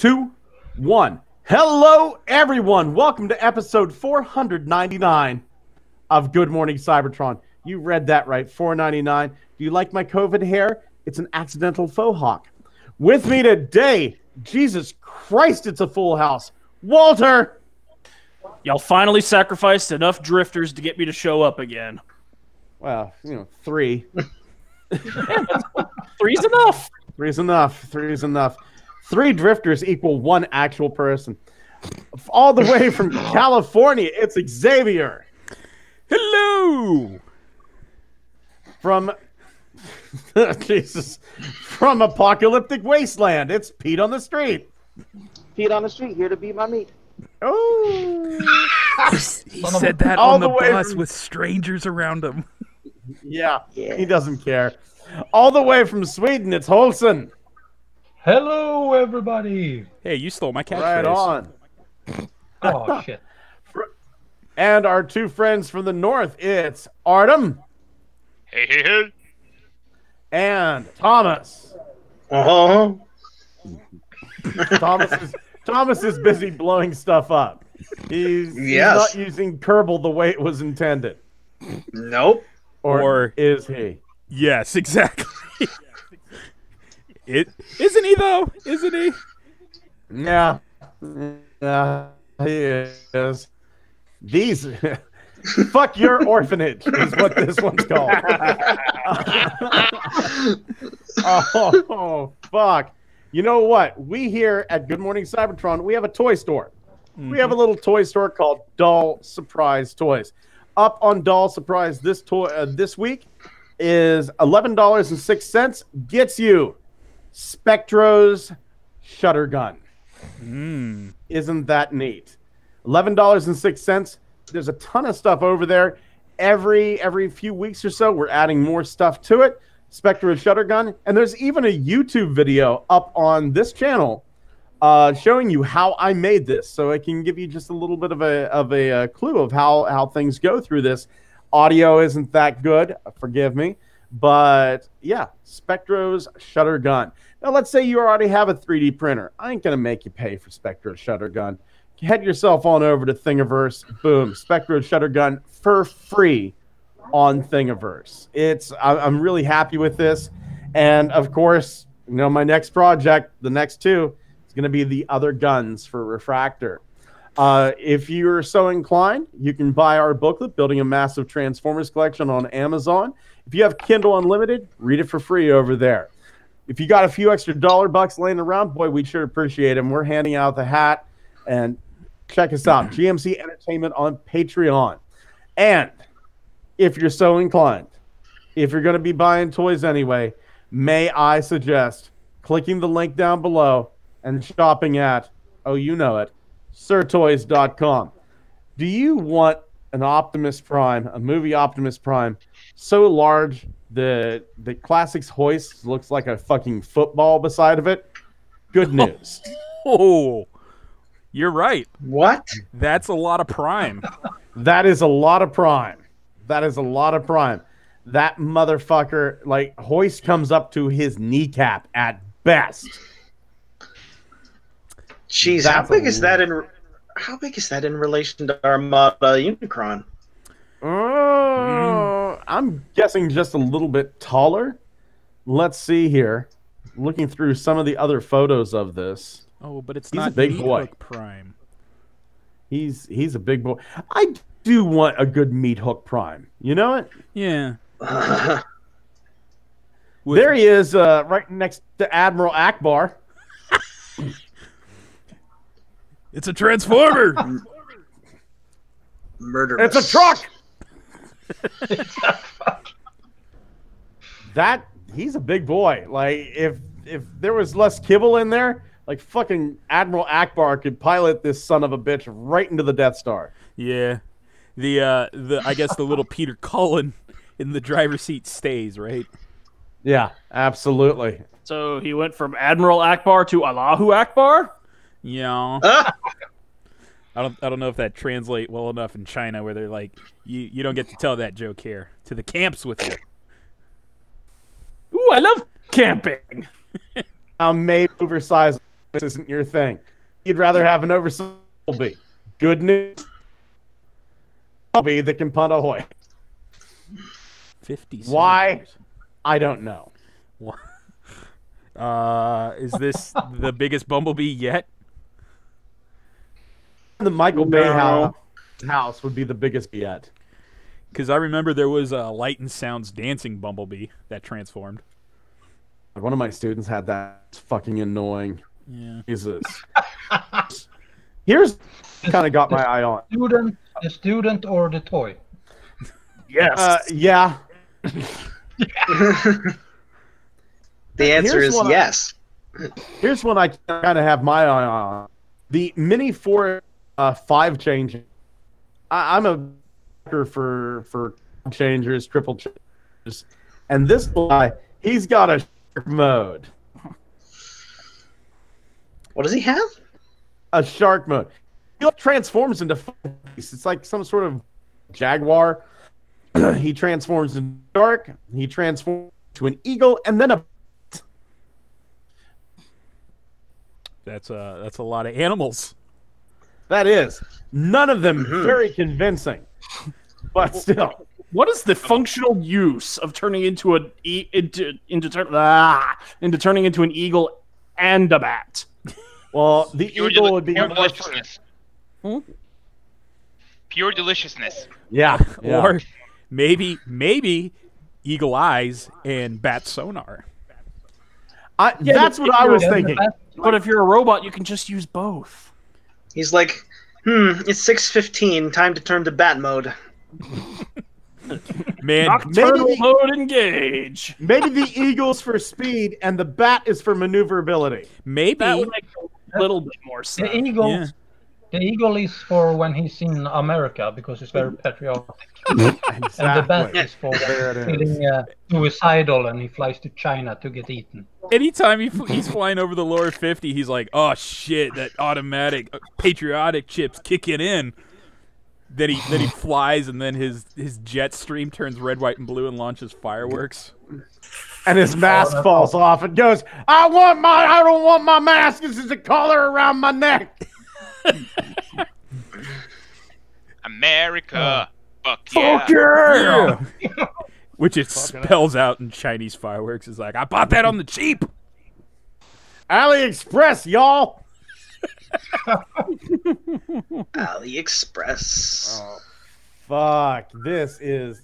2, 1. Hello, everyone. Welcome to episode 499 of Good Morning Cybertron. You read that right, 499. Do you like my COVID hair? It's an accidental faux hawk. With me today, Jesus Christ, it's a full house. Walter! Y'all finally sacrificed enough drifters to get me to show up again. Well, 3. Three's enough. Three's enough. 3 drifters equal 1 actual person. All the way from California, it's Xavier. Hello. From from Apocalyptic Wasteland, it's Pete on the Street. Pete on the Street, here to beat my meat. Oh, he said that on the bus with strangers around him. Yeah, he doesn't care. All the way from Sweden, it's Holson. Hello, everybody. Hey, you stole my catchphrase. Right on. Oh, shit. And our 2 friends from the north, it's Artem. Hey. And Thomas. Uh-huh. Thomas is busy blowing stuff up. He's not using Kerbal the way it was intended. Nope. Or is he? Yes, exactly. Isn't he though? Isn't he? Yeah, he is. These fuck your orphanage is what this one's called. Oh fuck! You know what? We here at Good Morning Cybertron, we have a toy store. We have a little toy store called Doll Surprise Toys. Up on Doll Surprise this week is $11.06. Gets you Spectra's Shutter Gun. Isn't that neat? $11.06. There's a ton of stuff over there. Every few weeks or so, we're adding more stuff to it. Spectra Shutter Gun. And there's even a YouTube video up on this channel showing you how I made this. So it can give you just a little bit of a clue of how things go through this. Audio isn't that good. Forgive me. But yeah, Spectra's Shutter Gun. Now, let's say you already have a 3D printer. I ain't going to make you pay for Spectra Shutter Gun. Head yourself on over to Thingiverse. Boom, Spectra Shutter Gun for free on Thingiverse. I'm really happy with this. And of course, my next project, the next 2, is going to be the other guns for Refractor. If you're so inclined, you can buy our booklet, Building a Massive Transformers Collection, on Amazon. If you have Kindle Unlimited, read it for free over there. If you got a few extra $1 laying around, boy, we'd sure appreciate them. We're handing out the hat. And check us out, GMC Entertainment on Patreon. And if you're so inclined, if you're going to be buying toys anyway, may I suggest clicking the link down below and shopping at, sirtoys.com. Do you want an Optimus Prime, a movie Optimus Prime, so large the Classics hoist looks like a fucking football beside of it? Good news. Oh, you're right. What? That's a lot of Prime. That is a lot of Prime. That motherfucker, hoist comes up to his kneecap at best. Jeez, how big is that in relation to Armada Unicron? I'm guessing just a little bit taller. Let's see here. Looking through some of the other photos of this. Oh, but it's He's not a big boy. Meat Hook Prime. He's a big boy. I do want a good Meat Hook Prime. You know it? Yeah. There he is, right next to Admiral Akbar. It's a Transformer. Murderous. It's a truck. He's a big boy. If there was less kibble in there, fucking Admiral Akbar could pilot this son of a bitch right into the Death Star. Yeah. I guess the little Peter Cullen in the driver's seat stays, right? Yeah, absolutely. So he went from Admiral Akbar to Allahu Akbar? Yeah. I don't know if that translates well enough in China where they're like, you don't get to tell that joke here. To the camps with you. Ooh, I love camping. Made oversized this isn't your thing. You'd rather have an oversized bumblebee. Good news. Bumblebee that can punt ahoy. 50 Why? I don't know. Is this the biggest bumblebee yet? The Michael Bay house would be the biggest yet. Because I remember there was a Light and Sounds dancing bumblebee that transformed. One of my students had that. It's fucking annoying. Yeah. Jesus. Here's kind of got my eye on. The student or the toy? Yes. Yeah. The answer is yes. Here's one I kind of have my eye on. The Mini 4 5 changing. I'm a for changers, triple changers. And this guy, he's got a shark mode. What does he have? A shark mode. He transforms into it's like some sort of jaguar. He transforms into shark. He transforms to an eagle, and then a. That's a lot of animals. That is none of them very convincing, but still. What is the functional use of turning into turning into an eagle and a bat? Well, the eagle would be pure deliciousness. Pure deliciousness. Yeah. Or maybe eagle eyes and bat sonar. That's what I was thinking. But if you're a robot, you can just use both. He's like, it's 6:15. Time to turn to bat mode. Man, Nocturnal mode engage. Maybe the eagle's for speed and the bat is for maneuverability. maybe. That would make a little bit more sense. The eagle is for when he's in America because he's very patriotic. Exactly. And the bat is for There it when he's feeling suicidal and he flies to China to get eaten. Anytime he's flying over the lower 50, he's like, oh shit, that automatic patriotic chip's kicking in. Then he flies, and then his jet stream turns red, white, and blue and launches fireworks. And his mask falls off and goes, I don't want my mask. This is a collar around my neck. America. Fuck yeah. Fuck yeah. Which it spells out in Chinese fireworks. It's like, I bought that on the cheap. AliExpress, y'all. AliExpress. Oh, fuck. This is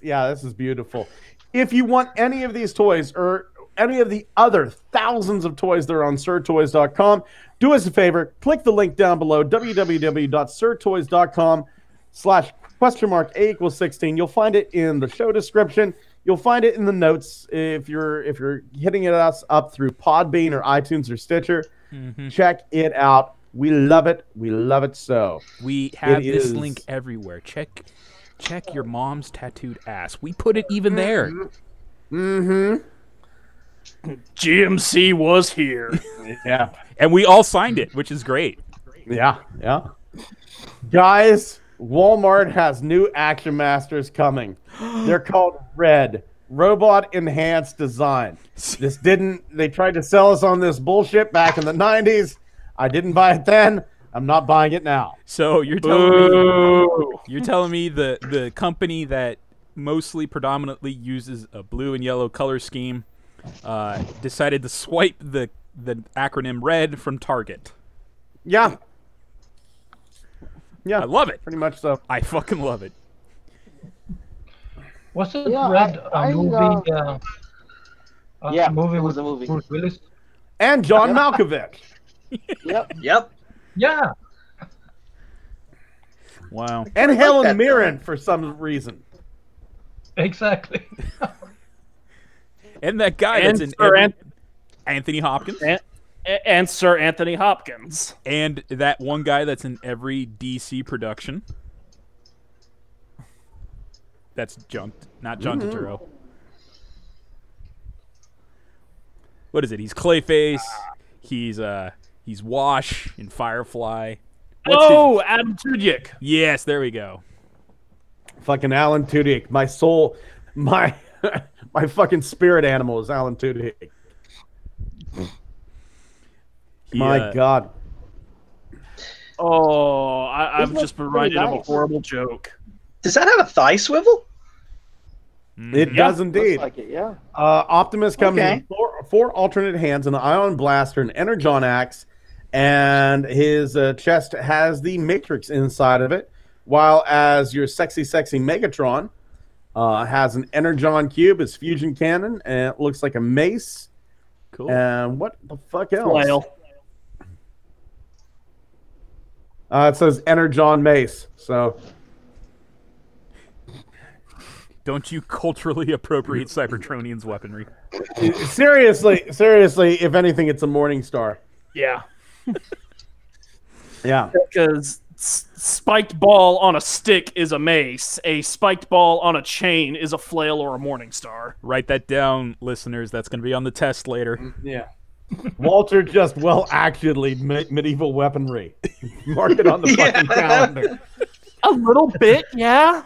beautiful. If you want any of these toys or any of the other thousands of toys that are on sirtoys.com, do us a favor. Click the link down below, www.sirtoys.com/A=16. You'll find it in the show description. You'll find it in the notes if you're hitting us up through Podbean or iTunes or Stitcher. Check it out. We love it. We love it so. We have this link everywhere. Check your mom's tattooed ass. We put it even there. GMC was here. Yeah. And we all signed it, which is great. Yeah. Guys, Walmart has new Action Masters coming. They're called Red. Robot Enhanced Design. They tried to sell us on this bullshit back in the 90s. I didn't buy it then. I'm not buying it now. So you're telling me the company that mostly predominantly uses a blue and yellow color scheme decided to swipe the acronym RED from Target. Yeah. I love it. Pretty much so. I fucking love it. Was it Red a movie? Yeah, movie it was with a movie. Bruce Willis? And John Malkovich. Yep. Yep. Yeah. Wow. And like Helen that, Mirren for some reason. Exactly. And that guy And that's in Sir Anthony Hopkins. And Sir Anthony Hopkins. And that one guy that's in every DC production. That's not John Turturro. What is it? He's Clayface. He's Wash in Firefly. Adam Tudyk. Yes, there we go. Fucking Alan Tudyk. My soul, my fucking spirit animal is Alan Tudyk. My God. Oh, I've looks just been pretty reminded of a nice. horrible joke. Does that have a thigh swivel? It does indeed. Looks like it, yeah. Optimus comes Okay. with four alternate hands, an ion blaster, an energon axe, and his chest has the Matrix inside of it. While as your sexy Megatron has an energon cube, his fusion cannon, and it looks like a mace. Cool. And what the fuck else? Flail. It says energon mace. So Don't you culturally appropriate Cybertronians' weaponry. seriously, if anything, it's a Morning Star. Yeah. Yeah. Because spiked ball on a stick is a mace. A spiked ball on a chain is a flail or a morning star. Write that down, listeners. That's going to be on the test later. Yeah. Walter just actually medieval weaponry. Mark it on the fucking calendar. A little bit, yeah.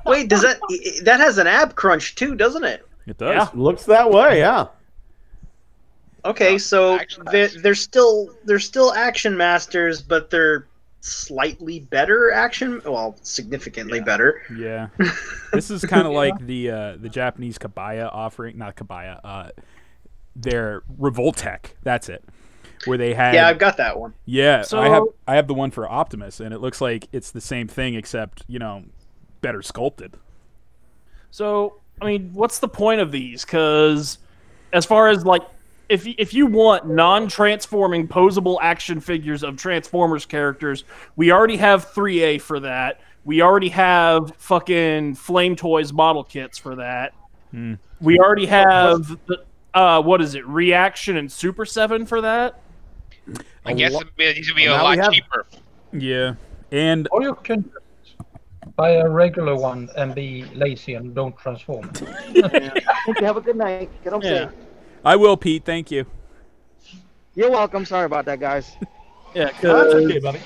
Wait, does that has an ab crunch too, doesn't it? It does. Yeah. Looks that way, yeah. Okay, so Action they're still action masters, but they're slightly better action. Well, significantly better. Yeah. This is kind of like the Japanese Kabaya offering, not Kabaya, their Revoltech. That's it. Where they had Yeah, I've got that one. Yeah, So- I have the one for Optimus, and it looks like it's the same thing except, better sculpted. So, I mean, what's the point of these? Because as far as, like, if you want non-transforming posable action figures of Transformers characters, we already have 3A for that. We already have fucking Flame Toys model kits for that. We already have, what is it, Reaction and Super 7 for that? I guess these would be a Well, now we lot have- cheaper. Yeah, and Or you can buy a regular one and be lazy and don't transform. Thank you. Have a good night. Get home Yeah. safe. I will, Pete. Thank you. You're welcome. Sorry about that, guys. Yeah, Oh, that's okay, buddy.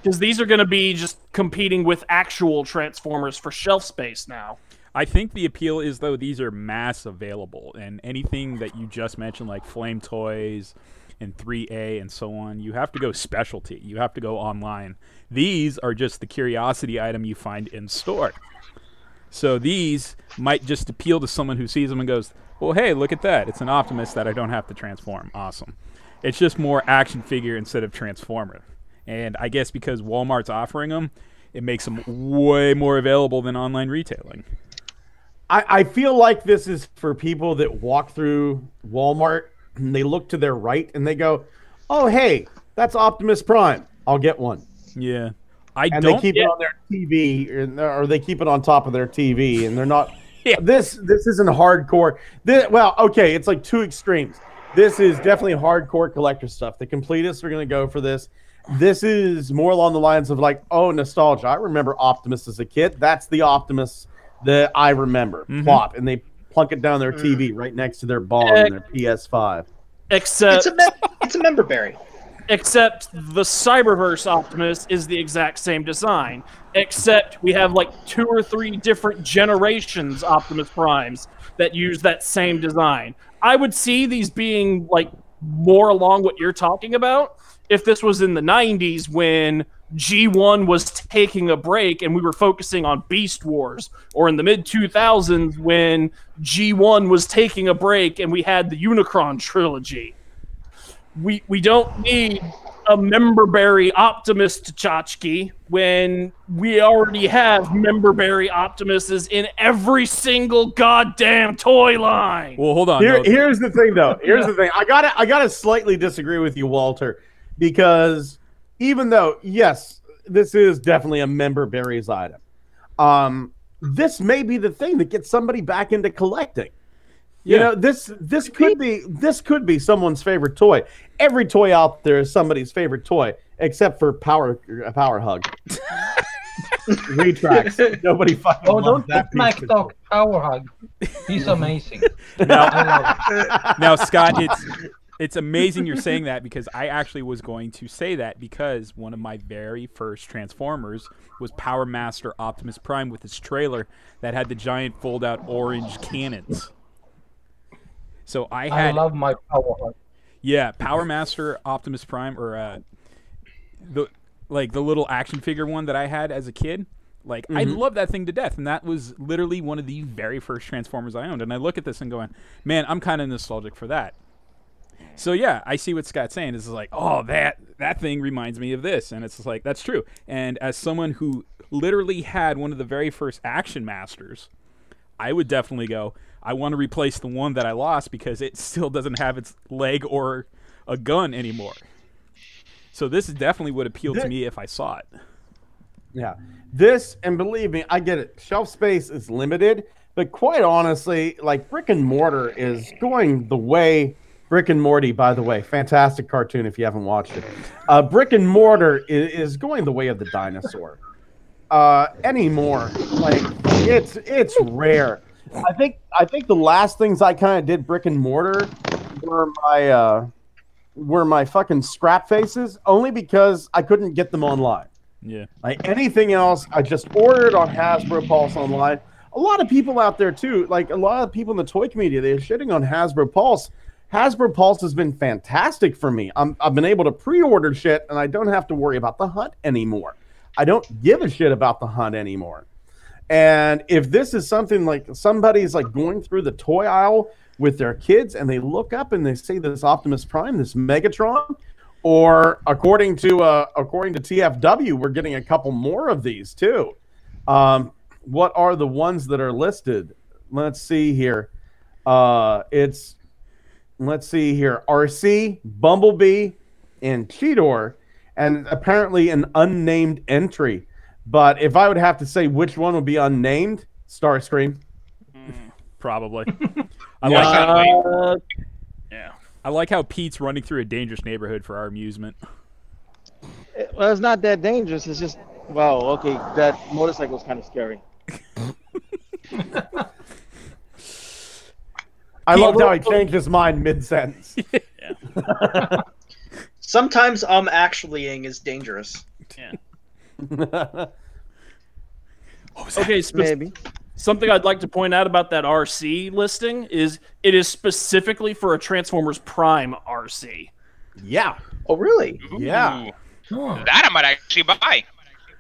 because these are going to be just competing with actual Transformers for shelf space now. I think the appeal is, though, these are mass available, and anything that you just mentioned, like Flame Toys and 3A and so on, you have to go specialty. You have to go online. These are just the curiosity item you find in store. So these might just appeal to someone who sees them and goes, well, hey, look at that. It's an Optimus that I don't have to transform. Awesome. It's just more action figure instead of Transformer. And I guess because Walmart's offering them, it makes them way more available than online retailing. I feel like this is for people that walk through Walmart and they look to their right and they go, oh, hey, that's Optimus Prime. I'll get one. Yeah. And they keep it on their TV or they keep it on top of their TV and they're not. Yeah. This isn't hardcore. Well, okay, it's like two extremes. This is definitely hardcore collector stuff. The completists are going to go for this. This is more along the lines of like, oh, nostalgia. I remember Optimus as a kid. That's the Optimus that I remember. Plop. And they plunk it down their TV right next to their Bond and their PS5. Except It's a member berry. Except the Cyberverse Optimus is the exact same design. Except we have like 2 or 3 different generations Optimus Primes that use that same design. I would see these being like more along what you're talking about if this was in the 90s when G1 was taking a break and we were focusing on Beast Wars, or in the mid-2000s when G1 was taking a break and we had the Unicron trilogy. We don't need a member-berry Optimus Tchotchke when we already have member-berry Optimuses in every single goddamn toy line. Well, hold on. Here's the thing, though. Here's the thing. I gotta slightly disagree with you, Walter, because even though, yes, this is definitely a member berries item, this may be the thing that gets somebody back into collecting. You know, this could be someone's favorite toy. Every toy out there is somebody's favorite toy, except for Power Hug. Retracts. Nobody fucking Oh, loves don't that put Mac piece of Dog Power Hug. He's amazing. Now, I love it. now, Scott, it's amazing you're saying that because I actually was going to say that because one of my very first Transformers was Power Master Optimus Prime with his trailer that had the giant fold-out orange cannons. So I I love my Power Heart. yeah, Power Master Optimus Prime, or the little action figure one that I had as a kid. Like, I love that thing to death, and that was literally one of the very first Transformers I owned. And I look at this and going, man, I'm kind of nostalgic for that. So yeah, I see what Scott's saying. It's like, oh, that thing reminds me of this, and it's just like, that's true. And as someone who literally had one of the very first Action Masters, I would definitely go, I want to replace the one that I lost because it still doesn't have its leg or a gun anymore. So this definitely would appeal to me if I saw it. Yeah. This, and believe me, I get it. Shelf space is limited, but quite honestly, like, Brick and Mortar is going the way. Brick and Morty, by the way, fantastic cartoon if you haven't watched it. Brick and Mortar is going the way of the dinosaur. Anymore, like, it's rare. I think the last things I kind of did Brick and Mortar were my fucking scrap faces, only because I couldn't get them online. Yeah. Like anything else, I just ordered on Hasbro Pulse online. A lot of people out there too, like a lot of people in the toy community, they're shitting on Hasbro Pulse. Hasbro Pulse has been fantastic for me. I've been able to pre-order shit, and I don't have to worry about the hunt anymore. I don't give a shit about the hunt anymore. And if this is something like somebody's like going through the toy aisle with their kids, and they look up and they see this Optimus Prime, this Megatron, or according to TFW, we're getting a couple more of these too. What are the ones that are listed? Let's see here. Let's see here. RC, Bumblebee, and Cheetor, and apparently an unnamed entry. But if I would have to say which one would be unnamed, Starscream. Probably. Yeah. I like how Pete's running through a dangerous neighborhood for our amusement. Well, it's not that dangerous. It's just, well, okay, that motorcycle's kind of scary. I loved how he changed his mind mid-sentence. Yeah. Sometimes actuallying is dangerous. Yeah. Okay, Maybe. something I'd like to point out about that RC listing is it is specifically for a Transformers Prime RC. Yeah. Oh, really? Yeah. That I might actually buy.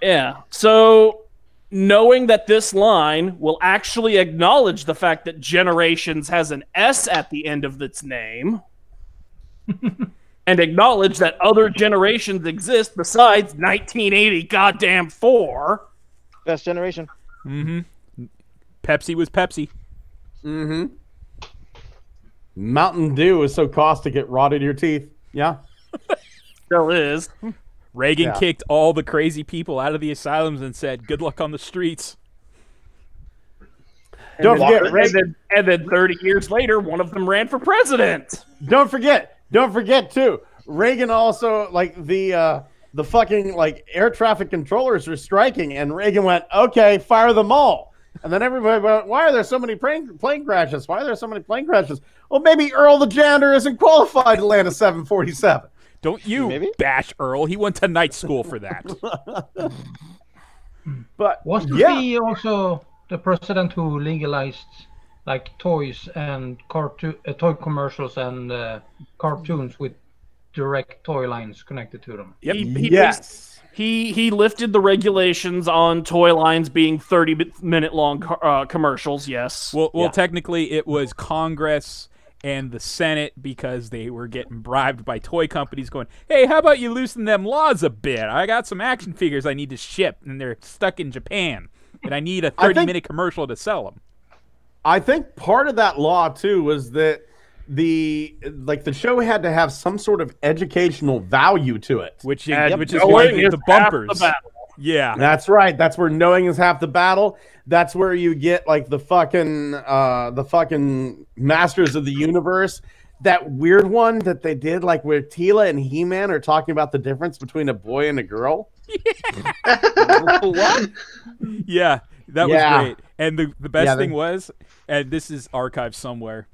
Yeah. So knowing that this line will actually acknowledge the fact that Generations has an S at the end of its name and acknowledge that other generations exist besides 1980 goddamn 4. Best generation. Mm-hmm. Pepsi was Pepsi. Mm-hmm. Mountain Dew is so caustic it rotted your teeth. Yeah. Still is. Reagan kicked all the crazy people out of the asylums and said, good luck on the streets. Don't forget, Reagan. And then 30 years later, one of them ran for president. Don't forget too. Reagan also, like, the fucking, like, air traffic controllers were striking, and Reagan went, okay, fire them all. And then everybody went, why are there so many plane crashes? Why are there so many plane crashes? Well, maybe Earl the janitor isn't qualified to land a 747. Don't you bash Earl. He went to night school for that. But wasn't he also the president who legalized like toys and toy commercials and cartoons with direct toy lines connected to them? Yep. He lifted the regulations on toy lines being 30-minute long commercials. Yes. Well, technically it was Congress and the Senate, because they were getting bribed by toy companies going, hey, how about you loosen them laws a bit? I got some action figures I need to ship, and they're stuck in Japan, and I need a 30-minute commercial to sell them. I think part of that law, too, was that the show had to have some sort of educational value to it. Which is why the bumpers. Yeah. That's right. That's where knowing is half the battle. That's where you get like the fucking Masters of the Universe. That weird one that they did, like where Tila and He-Man are talking about the difference between a boy and a girl. What? Yeah, that was great. And the best thing was, and this is archived somewhere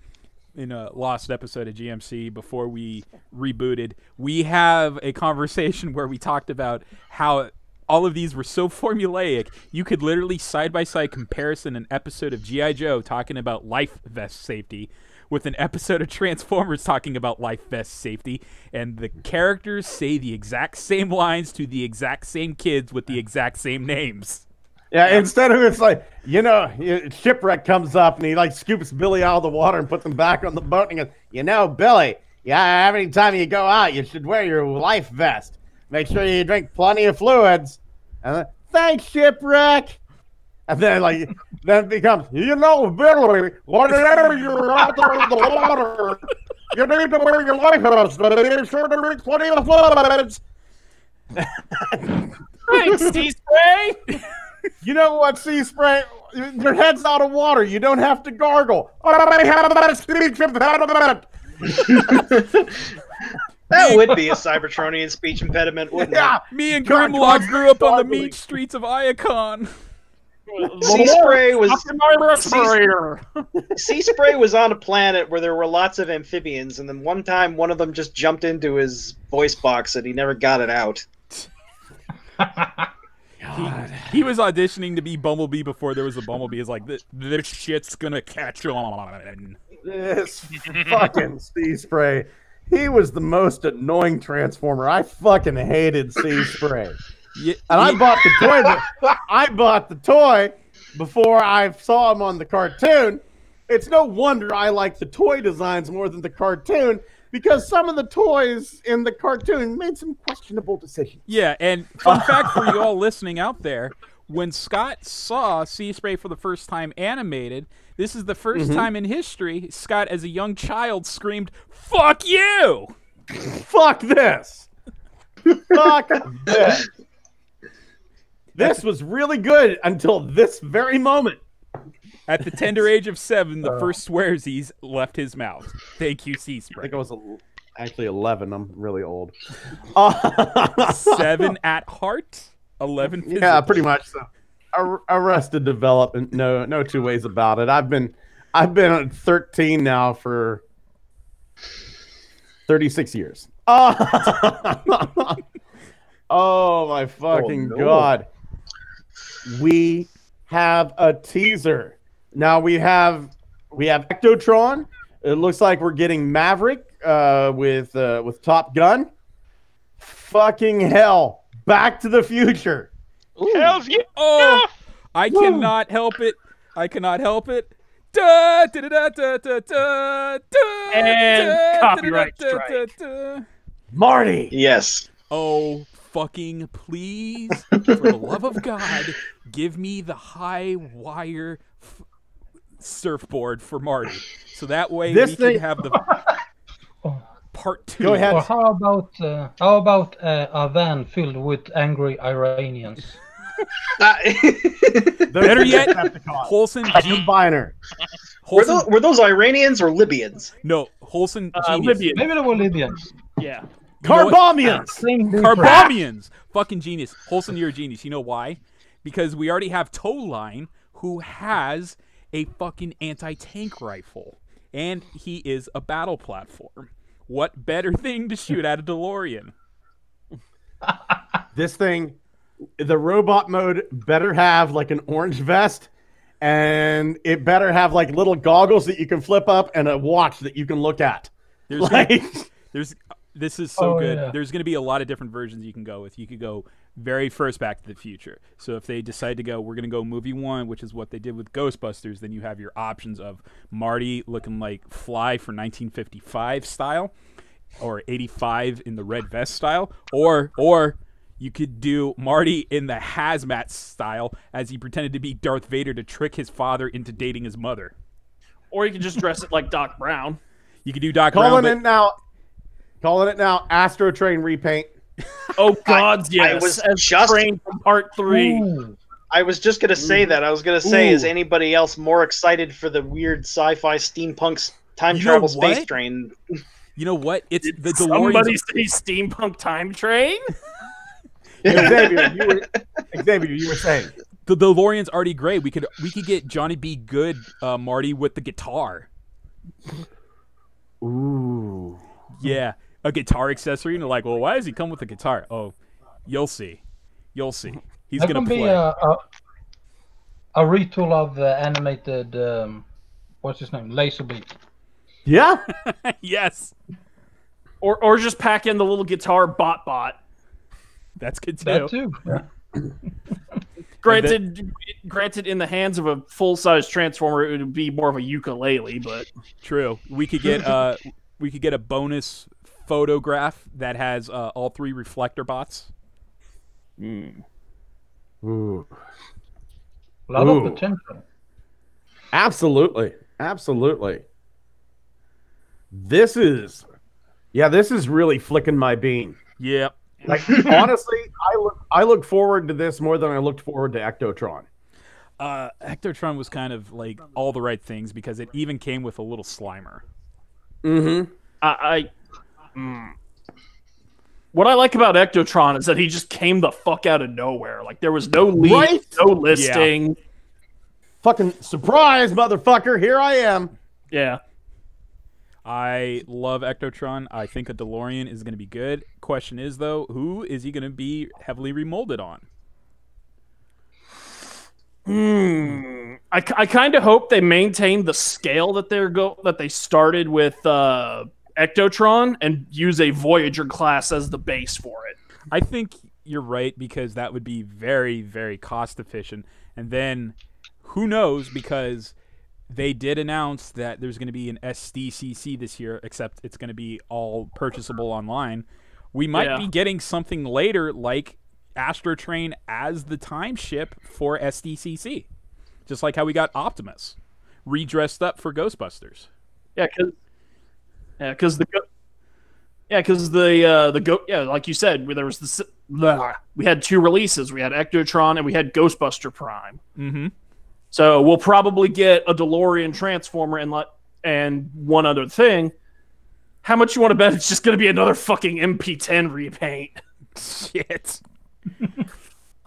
in a lost episode of GMC before we rebooted, we have a conversation where we talked about how all of these were so formulaic, you could literally side-by-side comparison an episode of G.I. Joe talking about life vest safety with an episode of Transformers talking about life vest safety, and the characters say the exact same lines to the exact same kids with the exact same names. Yeah, instead of it's like, Shipwreck comes up and he like scoops Billy out of the water and puts him back on the boat and he goes, Billy, every time you go out, you should wear your life vest. Make sure you drink plenty of fluids. And then, thanks, Shipwreck. And then then it becomes, Billy, whenever you're out there in the water, you need to wear your life vest. Make sure to drink plenty of fluids. Thanks, Sea Spray. You know what, Sea Spray? Your head's out of water. You don't have to gargle. That would be a Cybertronian speech impediment, wouldn't it? Me and Grimlock grew up on the mean streets of Iacon. Sea Spray was on a planet where there were lots of amphibians, and then one time one of them just jumped into his voice box and he never got it out. He was auditioning to be Bumblebee before there was a Bumblebee. It's like, this shit's gonna catch on. This fucking Sea Spray. He was the most annoying Transformer. I fucking hated Sea Spray. And I bought the toy. I bought the toy before I saw him on the cartoon. It's no wonder I like the toy designs more than the cartoon, because some of the toys in the cartoon made some questionable decisions. Yeah, and fun fact for you all listening out there, when Scott saw Sea Spray for the first time animated, this is the first time in history Scott, as a young child, screamed, "Fuck you!" Fuck this! Fuck this! This was really good until this very moment. At the tender age of 7, the first swearsies left his mouth. Thank you, Sea Spray. I think I was actually 11. I'm really old. 7 at heart, 11 physically. Yeah, pretty much so. Arrested Development. No two ways about it. I've been at 13 now for 36 years. Oh my fucking God. We have a teaser. Now we have Ectotron. It looks like we're getting Maverick with Top Gun. Fucking hell. Back to the Future. Hells yeah! Oh, I cannot help it. I cannot help it. Da, da, da, da, da, da, da, da, And copyright strike. Marty. Yes. Oh, fucking please, for the love of God, give me the high wire surfboard for Marty, so that way we can have the part 2. Go ahead. Or how about a van filled with angry Iranians? Better yet, Wholesome Combiner. Were those Iranians or Libyans? No, Wholesome genius. Libyan. Maybe they were Libyans. Yeah. Carbomians. Carbomians. Fucking genius. Wholesome, you're a genius. You know why? Because we already have Towline, who has a fucking anti-tank rifle, and he is a battle platform. What better thing to shoot at a DeLorean? This thing, the robot mode better have like an orange vest, and it better have like little goggles that you can flip up and a watch that you can look at. This is so good. Yeah. There's going to be a lot of different versions you can go with. You could go very first Back to the Future. So if they decide to go, we're going to go movie 1, which is what they did with Ghostbusters, then you have your options of Marty looking like Fly for 1955 style, or 85 in the red vest style, or you could do Marty in the hazmat style as he pretended to be Darth Vader to trick his father into dating his mother. Or you can just dress it like Doc Brown. You could do Doc Brown. Calling it now. Astro Train repaint. Oh God, yes. I was As just Train from Part 3. Ooh. I was just gonna say that. I was gonna say, is anybody else more excited for the weird sci-fi steampunk time travel space train? You know what? It's the DeLorean. Somebody say steampunk time train? Xavier, you were saying the DeLorean's already great. We could get Johnny B. Good, Marty, with the guitar. Ooh. Yeah, a guitar accessory, and they're like, well, why does he come with a guitar? Oh, you'll see. You'll see. He's That gonna can play. be a retool of the animated what's his name, Laserbeak. Yeah. Yes. Or just pack in the little guitar bot. That's good too. That too. Yeah. Granted, in the hands of a full-size Transformer, it would be more of a ukulele, but True. We could get a bonus photograph that has all 3 reflector bots. Ooh. A lot of potential. Absolutely. This is really flicking my bean. Yep. Like honestly, I look forward to this more than I looked forward to Ectotron. Ectotron was kind of like all the right things because it even came with a little Slimer. Mm-hmm. What I like about Ectotron is that he just came the fuck out of nowhere. Like there was no lead, Right? no listing. Yeah. Fucking surprise, motherfucker! Here I am. Yeah. I love Ectotron. I think a DeLorean is going to be good. Question is, though, who is he going to be heavily remolded on? I kind of hope they maintain the scale that they started with Ectotron and use a Voyager class as the base for it. I think you're right because that would be very, very cost efficient. And then who knows, because they did announce that there's going to be an SDCC this year, except it's going to be all purchasable online. We might be getting something later like Astrotrain as the time ship for SDCC. Just like how we got Optimus redressed up for Ghostbusters. Like you said, there was we had 2 releases. We had Ectotron and we had Ghostbuster Prime. Mm-hmm. So we'll probably get a DeLorean Transformer and one other thing. How much you want to bet it's just going to be another fucking MP10 repaint? Shit.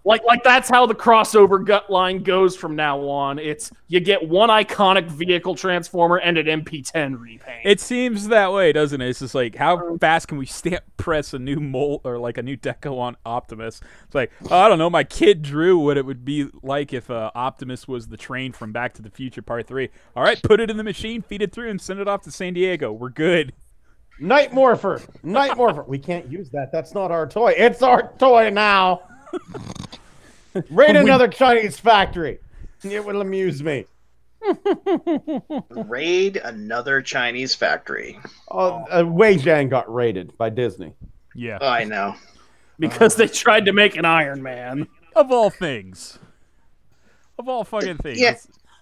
Like that's how the crossover gut line goes from now on. It's you get one iconic vehicle transformer and an MP10 repaint. It seems that way, doesn't it? It's just like, how fast can we stamp press a new mold or like a new deco on Optimus? It's like, I don't know, my kid drew what it would be like if Optimus was the train from Back to the Future Part 3. All right, put it in the machine, feed it through, and send it off to San Diego. We're good. Night Morpher. We can't use that. That's not our toy. It's our toy now. Raid another Chinese factory. It will amuse me. Raid another Chinese factory. Wei Jiang got raided by Disney. Yeah. I know. Because they tried to make an Iron Man. Of all things. Of all fucking things. Yeah.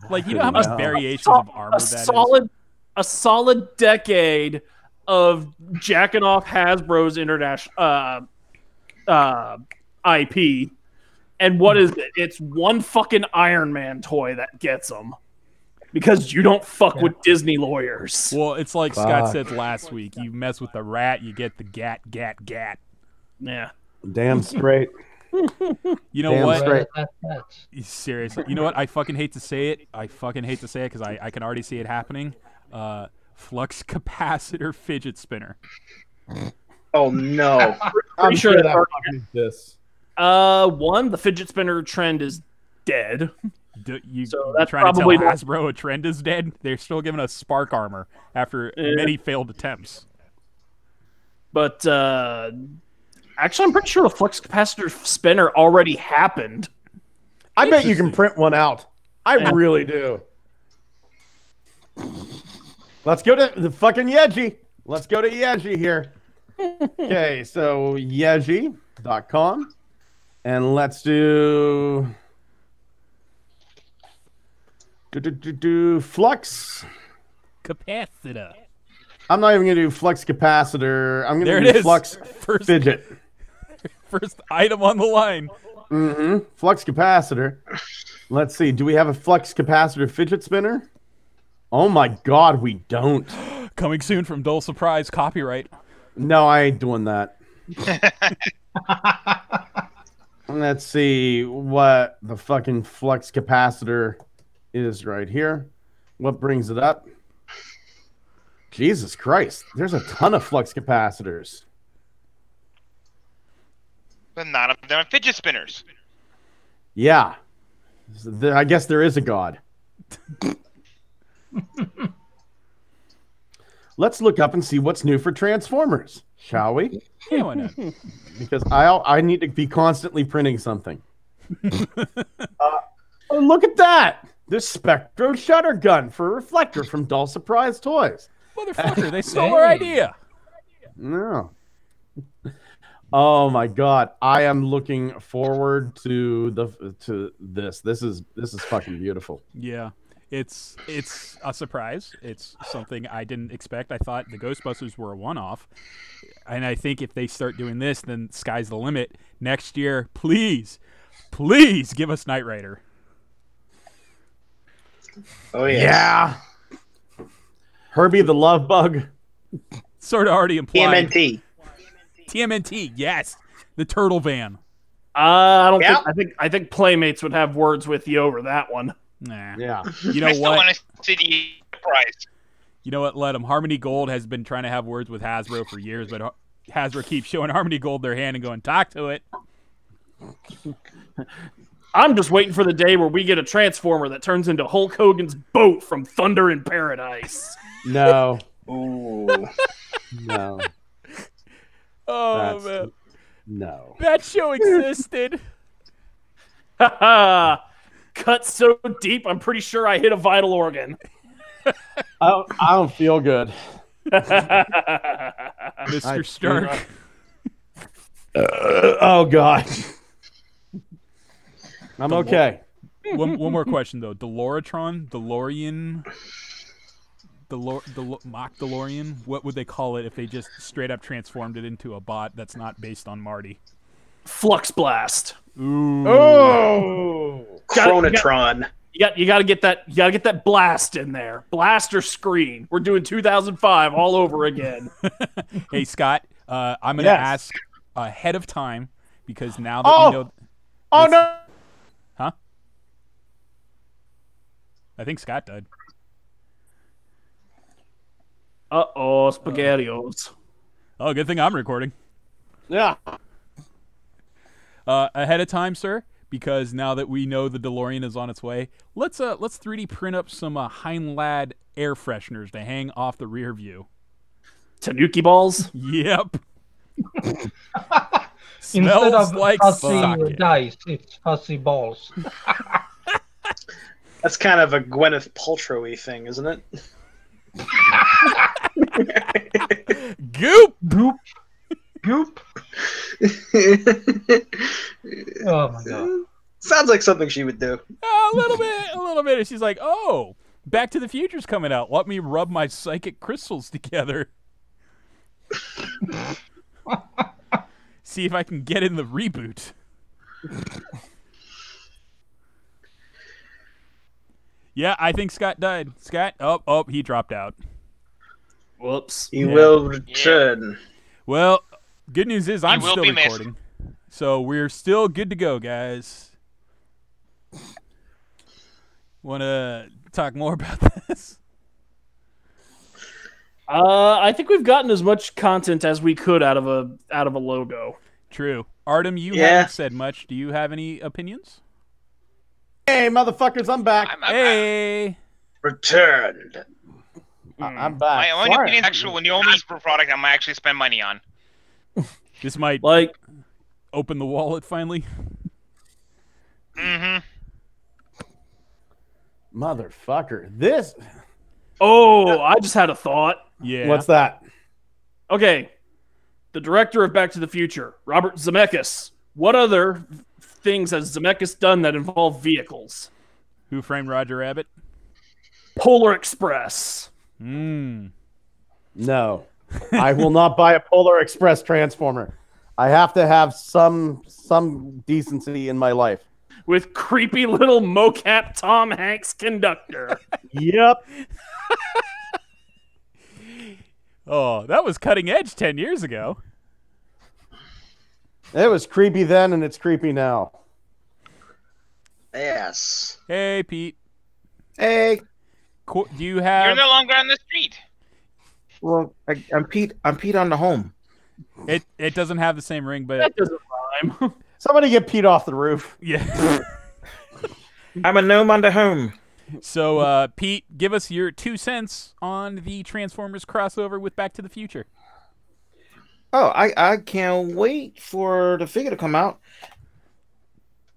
Like, you know how much variations of armor that is? A solid decade of jacking off Hasbro's international IP. And what is it? It's one fucking Iron Man toy that gets them. Because you don't fuck with Disney lawyers. Well, it's like Scott said last week. You mess with the rat, you get the gat. Yeah. Damn straight. You know Damn what? straight. Seriously. You know what? I fucking hate to say it. Because I can already see it happening. Flux capacitor fidget spinner. Oh, no. I'm sure sure that that exists. The fidget spinner trend is dead. So that's trying to tell probably Hasbro a trend is dead? They're still giving us spark armor after many failed attempts. But actually, I'm pretty sure the flux capacitor spinner already happened. I bet you can print one out. I really do. Let's go to the fucking Yeji. Let's go to Yeji here. Okay, so Yeji.com. And let's do flux Capacitor. I'm not even going to do flux capacitor. I'm going There to it do is. flux fidget. First item on the line. Flux capacitor. Let's see. Do we have a flux capacitor fidget spinner? Oh my God, we don't. Coming soon from Dull Surprise copyright. No, I ain't doing that. Let's see what the fucking flux capacitor is right here. What brings it up? Jesus Christ. There's a ton of flux capacitors. But none of them are fidget spinners. Yeah. I guess there is a God. let's look up and see what's new for Transformers, shall we? Yeah, why not? Because I need to be constantly printing something. Oh, look at that! This Spectra Shutter Gun for a reflector from Dull Surprise Toys. Motherfucker, they stole our idea. No. Oh my God! I am looking forward to this. This is fucking beautiful. Yeah, it's a surprise. It's something I didn't expect. I thought the Ghostbusters were a one-off, and I think if they start doing this, then sky's the limit. Next year, please give us Knight Rider. Oh yes. Yeah. Herbie the Love Bug. Sort of already implied. TMNT. TMNT, yes. The Turtle Van. I don't Yep. think. I think Playmates would have words with you over that one. Nah. Yeah. You know I still what? want to see the prize. You know what? Let them. Harmony Gold has been trying to have words with Hasbro for years, but Hasbro keeps showing Harmony Gold their hand and going, "Talk to it." I'm just waiting for the day where we get a Transformer that turns into Hulk Hogan's boat from Thunder in Paradise. No. Ooh. No. Oh man, No. that show existed. Cut so deep, I'm pretty sure I hit a vital organ. I don't feel good. Mr. Stark. Oh God. I'm okay. One more question though. DeLorean, mock DeLorean. What would they call it if they just straight up transformed it into a bot that's not based on Marty? Flux Blast. Ooh. Oh. Chronotron. You got to get that blast in there. Blast or screen. We're doing 2005 all over again. Hey Scott, I'm gonna Yes. ask ahead of time because now that we know. Oh no. Huh? I think Scott died. Uh-oh, SpaghettiOs. Oh, good thing I'm recording. Yeah. Ahead of time, sir, because now that we know the DeLorean is on its way, let's 3D print up some Heinlad air fresheners to hang off the rear view. Tanuki balls? Yep. Instead Smells of like fuzzy socket. dice, it's fuzzy balls. That's kind of a Gwyneth Paltrow-y thing, isn't it? Goop. Goop. Goop. Oh my God. Sounds like something she would do. A little bit. And she's like, "Oh, Back to the Future's coming out. Let me rub my psychic crystals together. See if I can get in the reboot." Yeah, I think Scott died. Scott? Oh, he dropped out. Whoops. You will return. Well, good news is I'm will still be missed. recording. So we're still good to go, guys. Want to talk more about this? I think we've gotten as much content as we could out of a logo. True. Artem, you Yeah. haven't said much. Do you have any opinions? Hey, motherfuckers, I'm back. Hey. Returned. I'm back. My only Sorry. opinion is actually when you own this product, I might actually spend money on. This might Like, open the wallet finally. Mm-hmm. Motherfucker. This. oh, I just had a thought. Yeah. What's that? Okay, the director of Back to the Future, Robert Zemeckis. What other things has Zemeckis done that involve vehicles? Who Framed Roger Rabbit? Polar Express. Hmm. No. I will not buy a Polar Express Transformer. I have to have some decency in my life. With creepy little mocap Tom Hanks conductor. Yep. Oh, that was cutting edge 10 years ago. It was creepy then, and it's creepy now. Yes. Hey, Pete. Hey. Do you You're have... no longer on the street. Well, I'm Pete. I'm Pete on the home. It doesn't have the same ring, but... That doesn't rhyme. Somebody get Pete off the roof. Yeah. I'm a gnome on the home. So, Pete, give us your 2 cents on the Transformers crossover with Back to the Future. Oh, I can't wait for the figure to come out.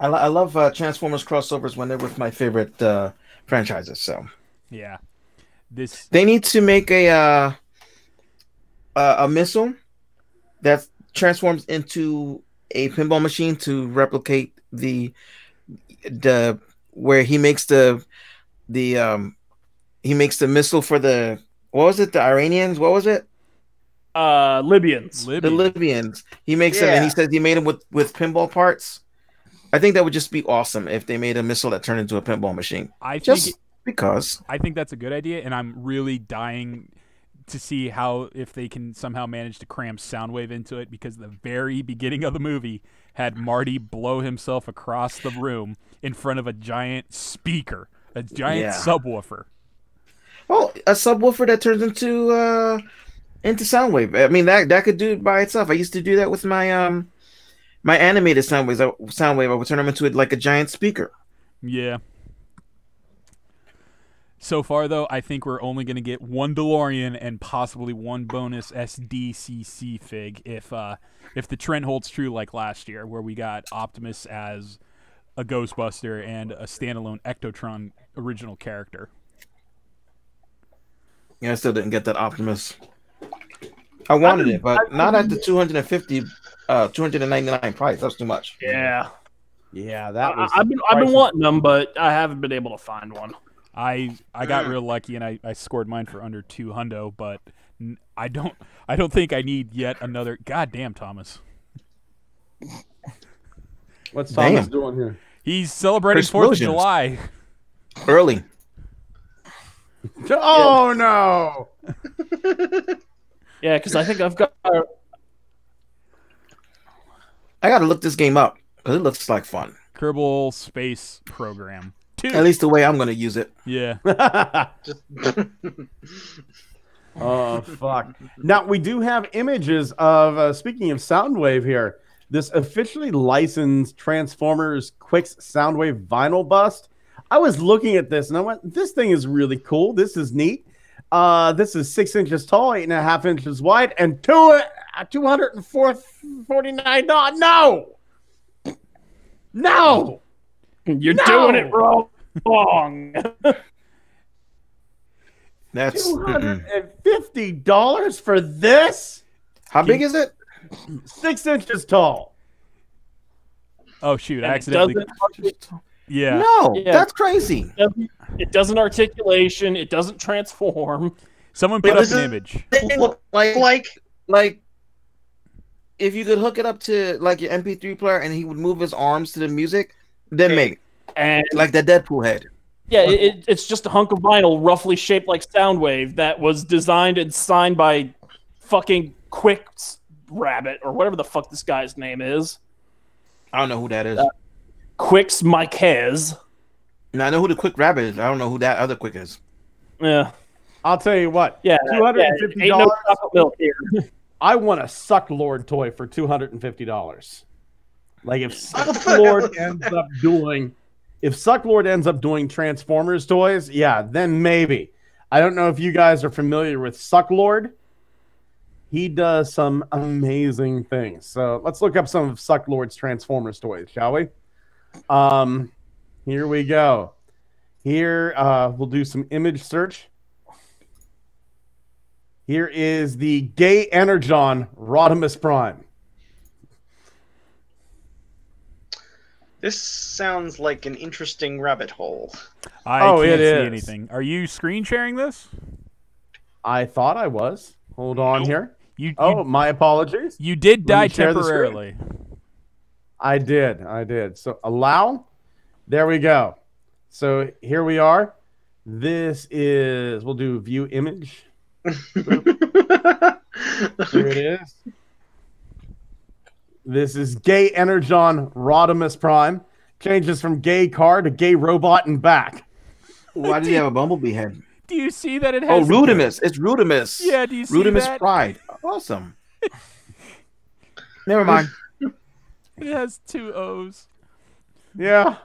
I love Transformers crossovers when they're with my favorite franchises. So yeah, they need to make a missile that transforms into a pinball machine to replicate the where he makes the missile for the what was it, the Iranians? What was it? Libyans. The Libyans. He makes them, and he says he made them with pinball parts. I think that would just be awesome if they made a missile that turned into a pinball machine. Because I think that's a good idea, and I'm really dying to see if they can somehow manage to cram Soundwave into it, because the very beginning of the movie had Marty blow himself across the room in front of a giant speaker, a giant subwoofer. Well, a subwoofer that turns into Soundwave. I mean, that could do it by itself. I used to do that with my my animated Soundwave. I would turn them into like a giant speaker. Yeah. So far, though, I think we're only going to get 1 DeLorean and possibly 1 bonus SDCC fig if the trend holds true like last year, where we got Optimus as a Ghostbuster and a standalone Ectotron original character. Yeah, I still didn't get that Optimus. I wanted it, but not at the 299 price. That's too much. Yeah, that was. I've been wanting them, but I haven't been able to find one. I got real lucky and I scored mine for under $200, but I don't think I need yet another. God damn, Thomas. What's Thomas doing here? He's celebrating 4th of July. Early. Oh no. Yeah, because I think I've got. I got to look this game up because it looks like fun. Kerbal Space Program 2. At least the way I'm going to use it. Yeah. Oh fuck! Now we do have images of. Speaking of Soundwave here, this officially licensed Transformers Quicks Soundwave vinyl bust. I was looking at this and I went, "This thing is really cool. This is neat. This is 6 inches tall, 8.5 inches wide, and $249. No, you're doing it wrong. That's $250 for this. How big is it? 6 inches tall. Oh shoot! I accidentally. Yeah. No, that's crazy. It doesn't articulation. It doesn't transform. Someone put up an image. Like if you could hook it up to like your MP3 player and he would move his arms to the music, then make and like the Deadpool head. Yeah, it's just a hunk of vinyl roughly shaped like Soundwave that was designed and signed by fucking Quick Rabbit or whatever the fuck this guy's name is. I don't know who that is. Quicks Marquez. Now I know who the Quick Rabbit is. I don't know who that other Quick is. Yeah. I'll tell you what. Yeah, $250. Ain't no chocolate milk here. I want a Suck Lord toy for $250. Like if Suck Lord ends up doing Transformers toys, yeah, then maybe. I don't know if you guys are familiar with Suck Lord. He does some amazing things. So let's look up some of Suck Lord's Transformers toys, shall we? Here we go. Here, we'll do some image search. Here is the Gay Energon Rodimus Prime. This sounds like an interesting rabbit hole. I can't see anything. Are you screen sharing this? I thought I was. Hold on here. My apologies. You did die temporarily. I did. So allow. There we go. So here we are. We'll do view image. Here it is. This is Gay Energon Rodimus Prime. Changes from gay car to gay robot and back. Why does he have a bumblebee head? Do you see that it has... Oh, Rudimus. It's Rudimus. Yeah, do you see Rudimus that? Pride. Awesome. Never mind. It has 2 O's. Yeah.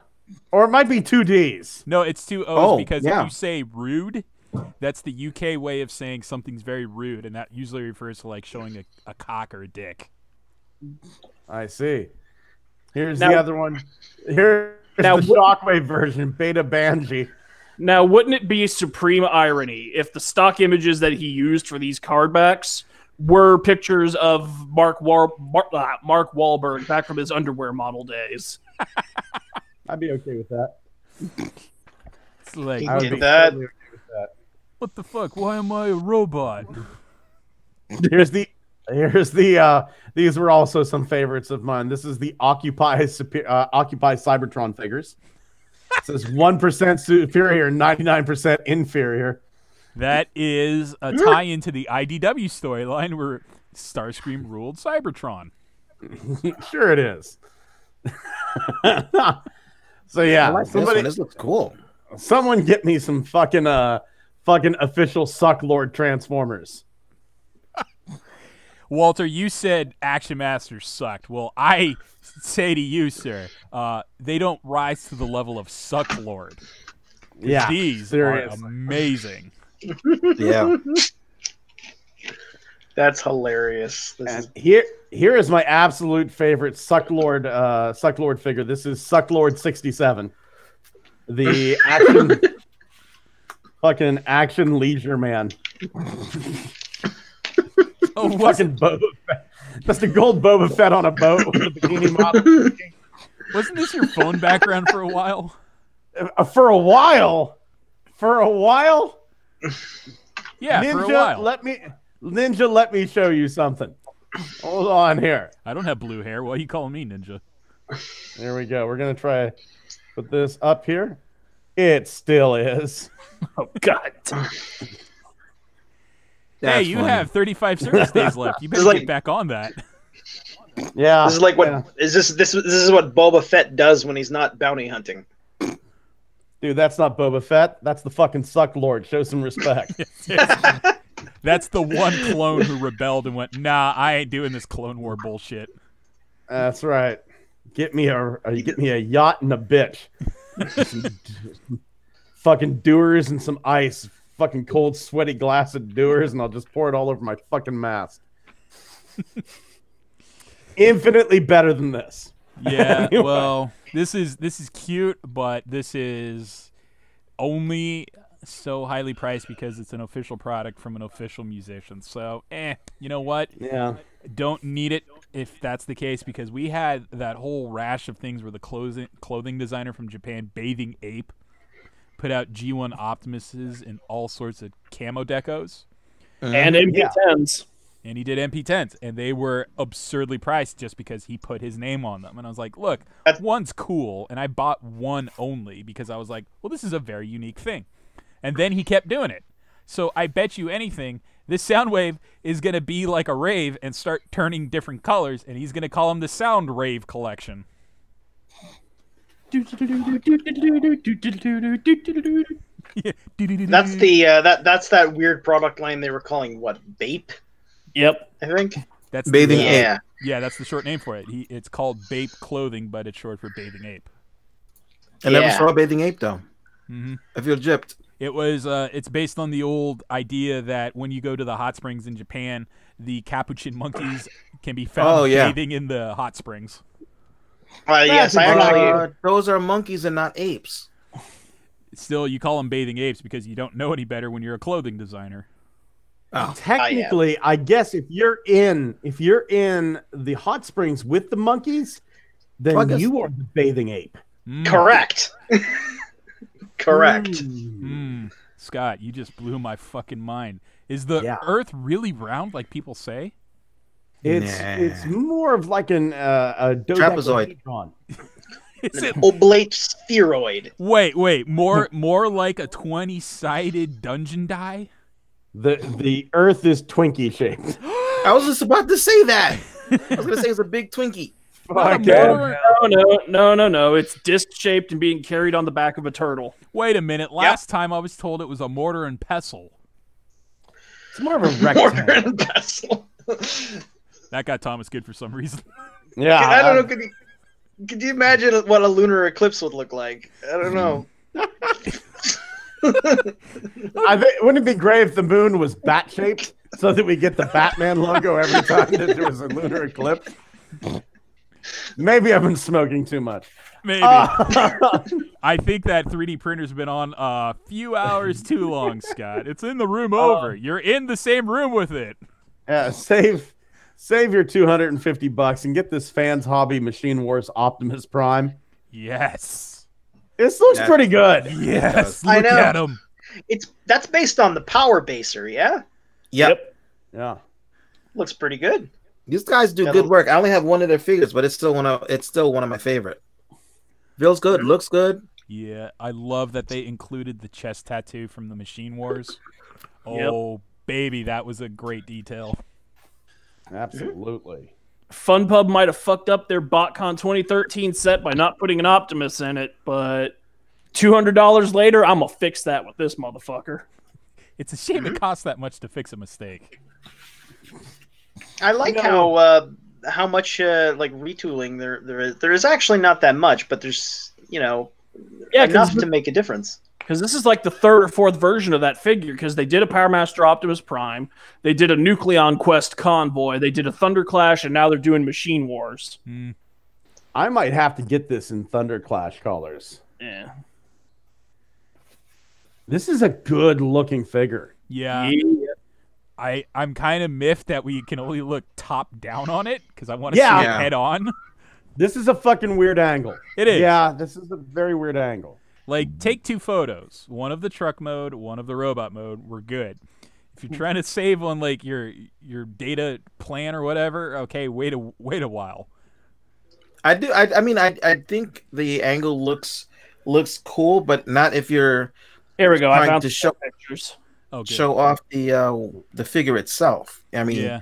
Or it might be 2 Ds. No, it's 2 O's Oh, because yeah. if you say rude, that's the UK way of saying something's very rude, and that usually refers to like showing a cock or a dick. I see. Here's Now- the other one. Here's Now, the Shockwave version, Beta Banshee. Now, wouldn't it be supreme irony if the stock images that he used for these card backs were pictures of Mark Wahlberg back from his underwear model days? I'd be okay with that. It's like, You I would get be that? totally okay with that. what the fuck? Why am I a robot? Here's the these were also some favorites of mine. This is the Occupy Cybertron figures. It says 1% superior, 99% inferior. That is a tie-in to the IDW storyline where Starscream ruled Cybertron. Sure it is. So yeah, I like this one. This looks cool. someone get me some fucking official Sucklord Transformers. Walter, you said Action Masters sucked. Well, I say to you, sir, they don't rise to the level of Sucklord. Yeah, These seriously. are amazing. Yeah. That's hilarious. This And is here is my absolute favorite Sucklord figure. This is Sucklord 67. The action fucking action leisure man. Oh, was Fucking Boba Fett. Just a gold Boba Fett on a boat with a bikini model. wasn't this your phone background for a while? For a while. Yeah, Ninja, for a while. let me show you something. Hold on here. I don't have blue hair. Why are you calling me Ninja? There we go. We're gonna try put this up here. It still is. Oh, God. Hey, you have 35 service days left. You better like- get back on that. Yeah. this is like what yeah. is this is what Boba Fett does when he's not bounty hunting. Dude, that's not Boba Fett. That's the fucking Suck Lord. Show some respect. That's the one clone who rebelled and went, nah, I ain't doing this Clone War bullshit. That's right. Get me a yacht and a bitch. Fucking dewars and some ice. Fucking cold, sweaty glass of dewars, and I'll just pour it all over my fucking mask. Infinitely better than this. Yeah, Anyway. well, this is cute, but this is only so highly priced because it's an official product from an official musician. So, you know what? Yeah. Don't need it if that's the case, because we had that whole rash of things where the clothing designer from Japan, Bathing Ape, put out G1 Optimuses in all sorts of camo decos. And MP10s. And he did MP10s, and they were absurdly priced just because he put his name on them. And I was like, look, one's cool, and I bought one only because I was like, well, this is a very unique thing. And then he kept doing it. So I bet you anything, this Soundwave is going to be like a rave and start turning different colors, and he's going to call them the Sound Rave Collection. Yeah. That's the that's that weird product line they were calling what, Bape? Yep. I think. That's Bathing the, Ape. Yeah. Yeah, that's the short name for it. It's called Bape Clothing, but it's short for Bathing Ape. I never Yeah. saw a bathing ape though. Mm-hmm. I feel gypped. It was. It's based on the old idea that when you go to the hot springs in Japan, the capuchin monkeys can be found bathing in the hot springs. Yes, I actually. Those are monkeys and not apes. Still, you call them bathing apes because you don't know any better when you're a clothing designer. Technically, I guess if you're in the hot springs with the monkeys, then Well, I guess- you are the bathing ape. Correct. Correct. Scott, you just blew my fucking mind. Is the Yeah. Earth really round like people say? It's more of like a Trapezoid. dodecahedron. Is it? Oblate spheroid. Wait, more like a 20-sided dungeon die? The Earth is Twinkie shaped. I was just about to say that. I was gonna say it's a big Twinkie. Fuck No. It's disc-shaped and being carried on the back of a turtle. Wait a minute. Last time I was told it was a mortar and pestle. It's more of a Mortar rectangle. and pestle. That got Thomas good for some reason. Yeah, I don't know. Could you imagine what a lunar eclipse would look like? I don't know. Wouldn't it be great if the moon was bat shaped so that we get the Batman logo every time that there was a lunar eclipse? Maybe I've been smoking too much. Maybe. I think that 3D printer's been on a few hours too long, Scott. It's in the room over. You're in the same room with it. Yeah, save your $250 and get this Fans Hobby Machine Wars Optimus Prime. Yes. This looks pretty good. Yes. I Look know. at him. That's based on the Power Baser, yeah? Yep. Yeah. Looks pretty good. These guys do good work. I only have one of their figures, but it's still one of my favorite. Feels good, looks good. Yeah, I love that they included the chest tattoo from the Machine Wars. Oh, baby, that was a great detail. Absolutely. FunPub might have fucked up their BotCon 2013 set by not putting an Optimus in it, but $200 later, I'm gonna fix that with this motherfucker. It's a shame it costs that much to fix a mistake. I like how much like retooling there is. There is actually not that much, but there's enough to make a difference. Because this is like the third or fourth version of that figure, because they did a Power Master Optimus Prime, they did a Nucleon Quest Convoy, they did a Thunderclash, and now they're doing Machine Wars. I might have to get this in Thunderclash colors. Yeah. This is a good looking figure. Yeah. I'm kind of miffed that we can only look top down on it, because I want to see it head on. This is a fucking weird angle. It is. Yeah, this is a very weird angle. Like, take 2 photos. One of the truck mode, one of the robot mode. We're good. If you're trying to save on like your data plan or whatever, okay, wait a while. I think the angle looks cool, but not if you're Here we go. I found to pictures. show off the figure itself. I mean,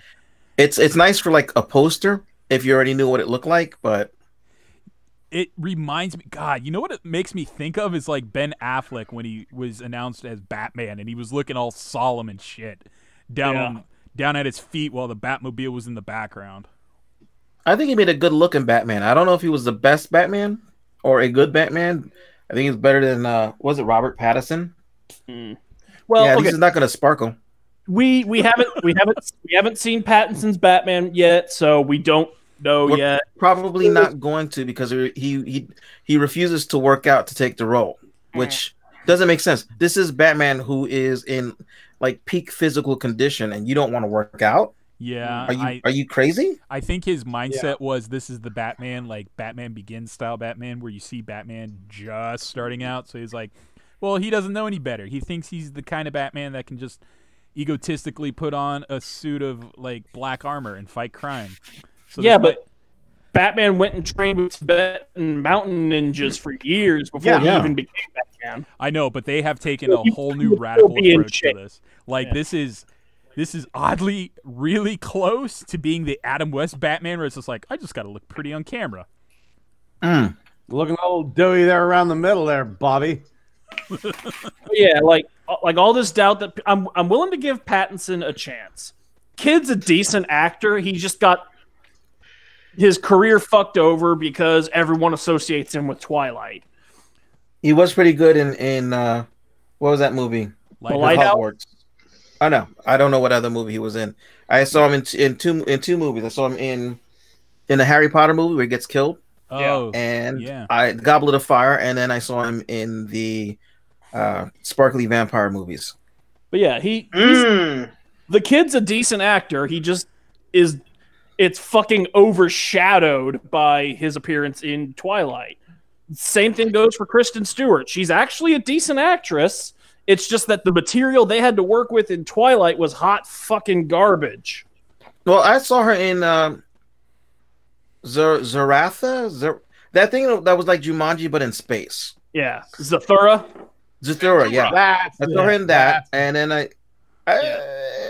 it's nice for like a poster if you already knew what it looked like, but it reminds me, God, you know what it makes me think of is like Ben Affleck when he was announced as Batman and he was looking all solemn and shit down at his feet while the Batmobile was in the background. I think he made a good looking Batman. I don't know if he was the best Batman or a good Batman. I think he's better than was it Robert Pattinson? Well, yeah, this is not going to sparkle. We haven't seen Pattinson's Batman yet, so we don't know yet. Probably not going to, because he refuses to work out to take the role, which doesn't make sense. This is Batman who is in like peak physical condition, and you don't want to work out. Yeah, are you crazy? I think his mindset was this is the Batman, like Batman Begins style Batman, where you see Batman just starting out. So he's like, well, he doesn't know any better. He thinks he's the kind of Batman that can just egotistically put on a suit of like black armor and fight crime. So yeah, but Batman went and trained with Tibetan mountain ninjas for years before he even became Batman. I know, but they have taken a whole new radical approach to this. Like this is oddly really close to being the Adam West Batman, where it's just like, I just got to look pretty on camera. Looking a little doughy there around the middle there, Bobby. Yeah, like all this doubt that I'm willing to give Pattinson a chance. Kid's a decent actor. He just got his career fucked over because everyone associates him with Twilight. He was pretty good in what was that movie? Lighthouse. Oh no, I don't know what other movie he was in. I saw him in two movies. I saw him in the Harry Potter movie where he gets killed. Oh, and Goblet of Fire, and then I saw him in the Sparkly Vampire movies. But yeah, the kid's a decent actor. He just is. It's fucking overshadowed by his appearance in Twilight. Same thing goes for Kristen Stewart. She's actually a decent actress. It's just that the material they had to work with in Twilight was hot fucking garbage. Well, I saw her in Zaratha, that thing that was like Jumanji but in space. Yeah, Zathura, yeah. I saw her in that, and then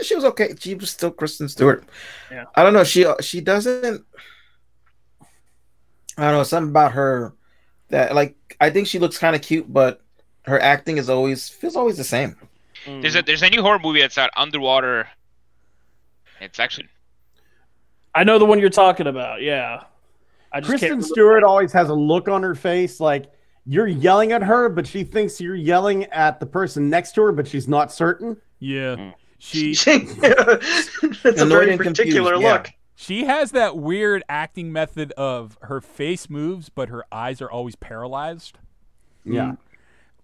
she was okay. She was still Kristen Stewart. Yeah. I don't know. She doesn't. I don't know, something about her that like I think she looks kind of cute, but her acting feels always the same. There's a new horror movie that's out, Underwater. It's actually. I know the one you're talking about. Yeah. I just Kristen can't Stewart always has a look on her face like you're yelling at her, but she thinks you're yelling at the person next to her, but she's not certain. Yeah. She That's a very particular look. She has that weird acting method of her face moves, but her eyes are always paralyzed. Yeah.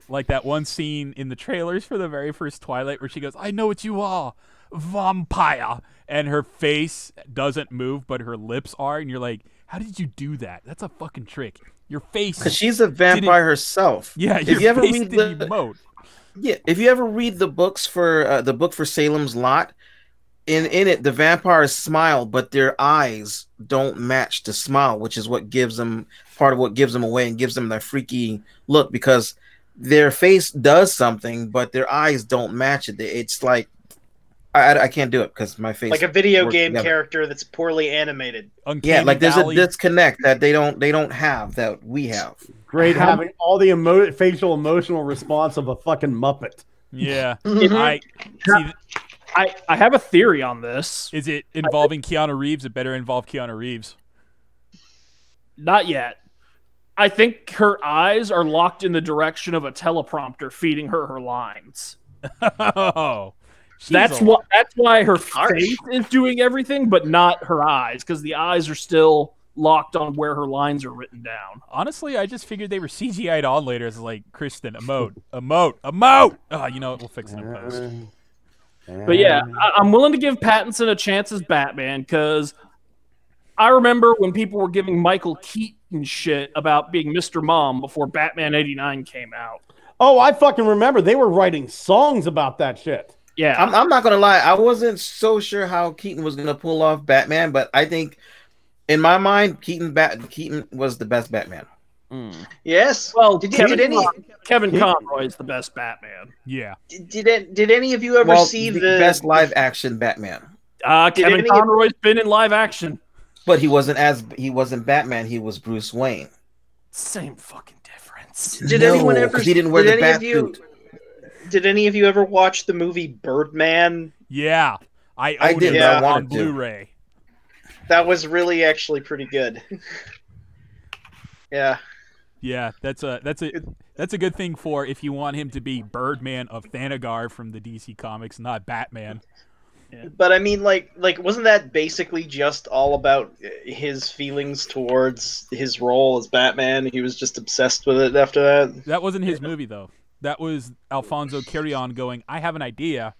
Like that one scene in the trailers for the very first Twilight where she goes, "I know what you are, vampire," and her face doesn't move, but her lips are, and you're like, how did you do that? That's a fucking trick. Your face. Because she's a vampire herself. Yeah, if you ever read the emote. Yeah, if you ever read the books for the book for Salem's Lot, in it the vampires smile, but their eyes don't match the smile, which is what gives them part of what gives them away and gives them that freaky look, because their face does something, but their eyes don't match it. It's like I can't do it because my face like a video game together. Character that's poorly animated. Uncanny like there's Valley. a disconnect that they don't have that we have. Great having all the facial emotional response of a fucking Muppet. Yeah. I have a theory on this. Is it involving Keanu Reeves? It better involve Keanu Reeves. Not yet. I think her eyes are locked in the direction of a teleprompter feeding her lines. Oh. That's why her face is doing everything, but not her eyes, because the eyes are still locked on where her lines are written down. Honestly, I just figured they were CGI'd on later as like, Kristen, emote. Oh, you know what? We'll fix it in post. But yeah, I'm willing to give Pattinson a chance as Batman, because I remember when people were giving Michael Keaton shit about being Mr. Mom before Batman 89 came out. Oh, I fucking remember. They were writing songs about that shit. Yeah. I'm not going to lie. I wasn't so sure how Keaton was going to pull off Batman, but I think in my mind, Keaton was the best Batman. Yes. Well, Kevin Conroy is the best Batman. Yeah. Did any of you ever see the best live action Batman? Kevin Conroy's been in live action. But he wasn't Batman, he was Bruce Wayne. Same fucking difference. Did anyone ever he didn't wear the bat suit. Did any of you ever watch the movie Birdman? Yeah. I did it on Blu-ray. That was really actually pretty good. Yeah. Yeah, that's a good thing for if you want him to be Birdman of Thanagar from the DC Comics, not Batman. Yeah. But I mean, like, wasn't that basically just all about his feelings towards his role as Batman? He was just obsessed with it after that. That wasn't his movie, though. That was Alfonso Cuarón going, I have an idea,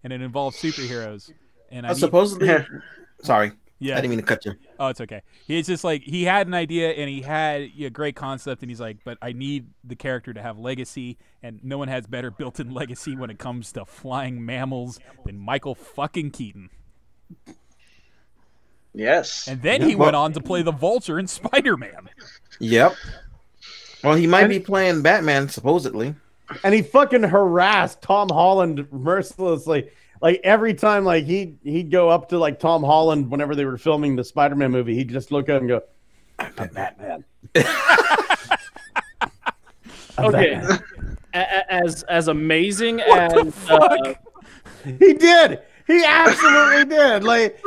and it involves superheroes. And supposedly, sorry. Yeah. I didn't mean to cut you. Oh, it's okay. He's just like, he had an idea and he had a great concept, and he's like, but I need the character to have legacy, and no one has better built-in legacy when it comes to flying mammals than Michael fucking Keaton. Yes. And then he went on to play the Vulture in Spider-Man. Yep. Well, he might be playing Batman, supposedly. And he fucking harassed Tom Holland mercilessly. Like every time, like he'd go up to like Tom Holland whenever they were filming the Spider-Man movie, he'd just look at him and go, "I'm Batman." Okay, as amazing what as the fuck? He did. He absolutely did. Like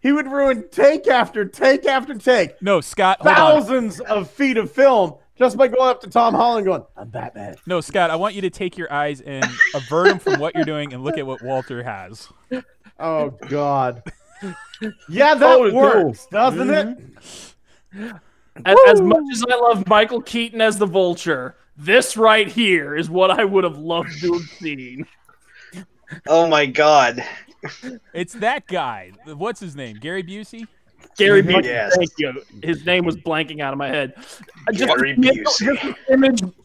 he would ruin take after take after take. No, Scott, hold thousands of feet of film just by going up to Tom Holland going, "I'm Batman." No, Scott, I want you to take your eyes and avert them from what you're doing and look at what Walter has. Oh, God. Yeah, that works, doesn't it? As much as I love Michael Keaton as the Vulture, this right here is what I would have loved to have seen. Oh, my God. It's that guy. What's his name? Gary Busey? Gary Busey, yes. Thank you. His name was blanking out of my head.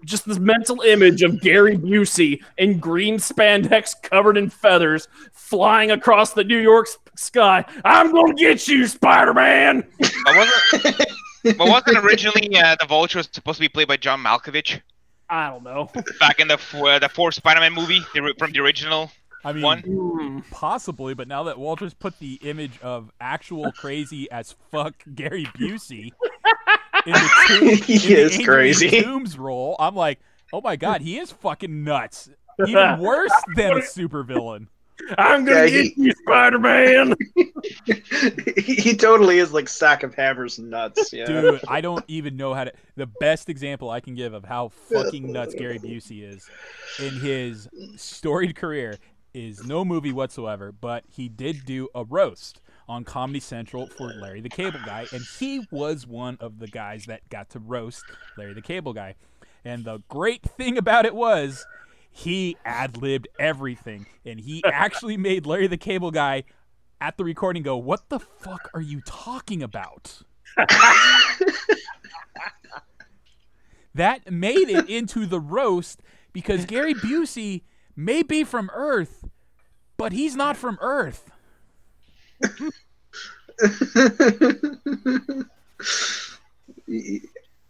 Just this mental image of Gary Busey in green spandex covered in feathers flying across the New York sky. I'm going to get you, Spider-Man! But wasn't originally the Vulture was supposed to be played by John Malkovich? I don't know. Back in the fourth Spider-Man movie from the original. I mean, one? Possibly, but now that Walter's put the image of actual crazy as fuck Gary Busey in the crazy Tombs role, I'm like, oh my God, he is fucking nuts. Even worse than a supervillain. I'm gonna get you, Spider-Man. He totally is like sack of hammers and nuts. Yeah. Dude, I don't even know how to. The best example I can give of how fucking nuts Gary Busey is in his storied career is no movie whatsoever, but he did do a roast on Comedy Central for Larry the Cable Guy, and he was one of the guys that got to roast Larry the Cable Guy. And the great thing about it was he ad-libbed everything, and he actually made Larry the Cable Guy at the recording go, "What the fuck are you talking about?" That made it into the roast because Gary Busey may be from Earth, but he's not from Earth.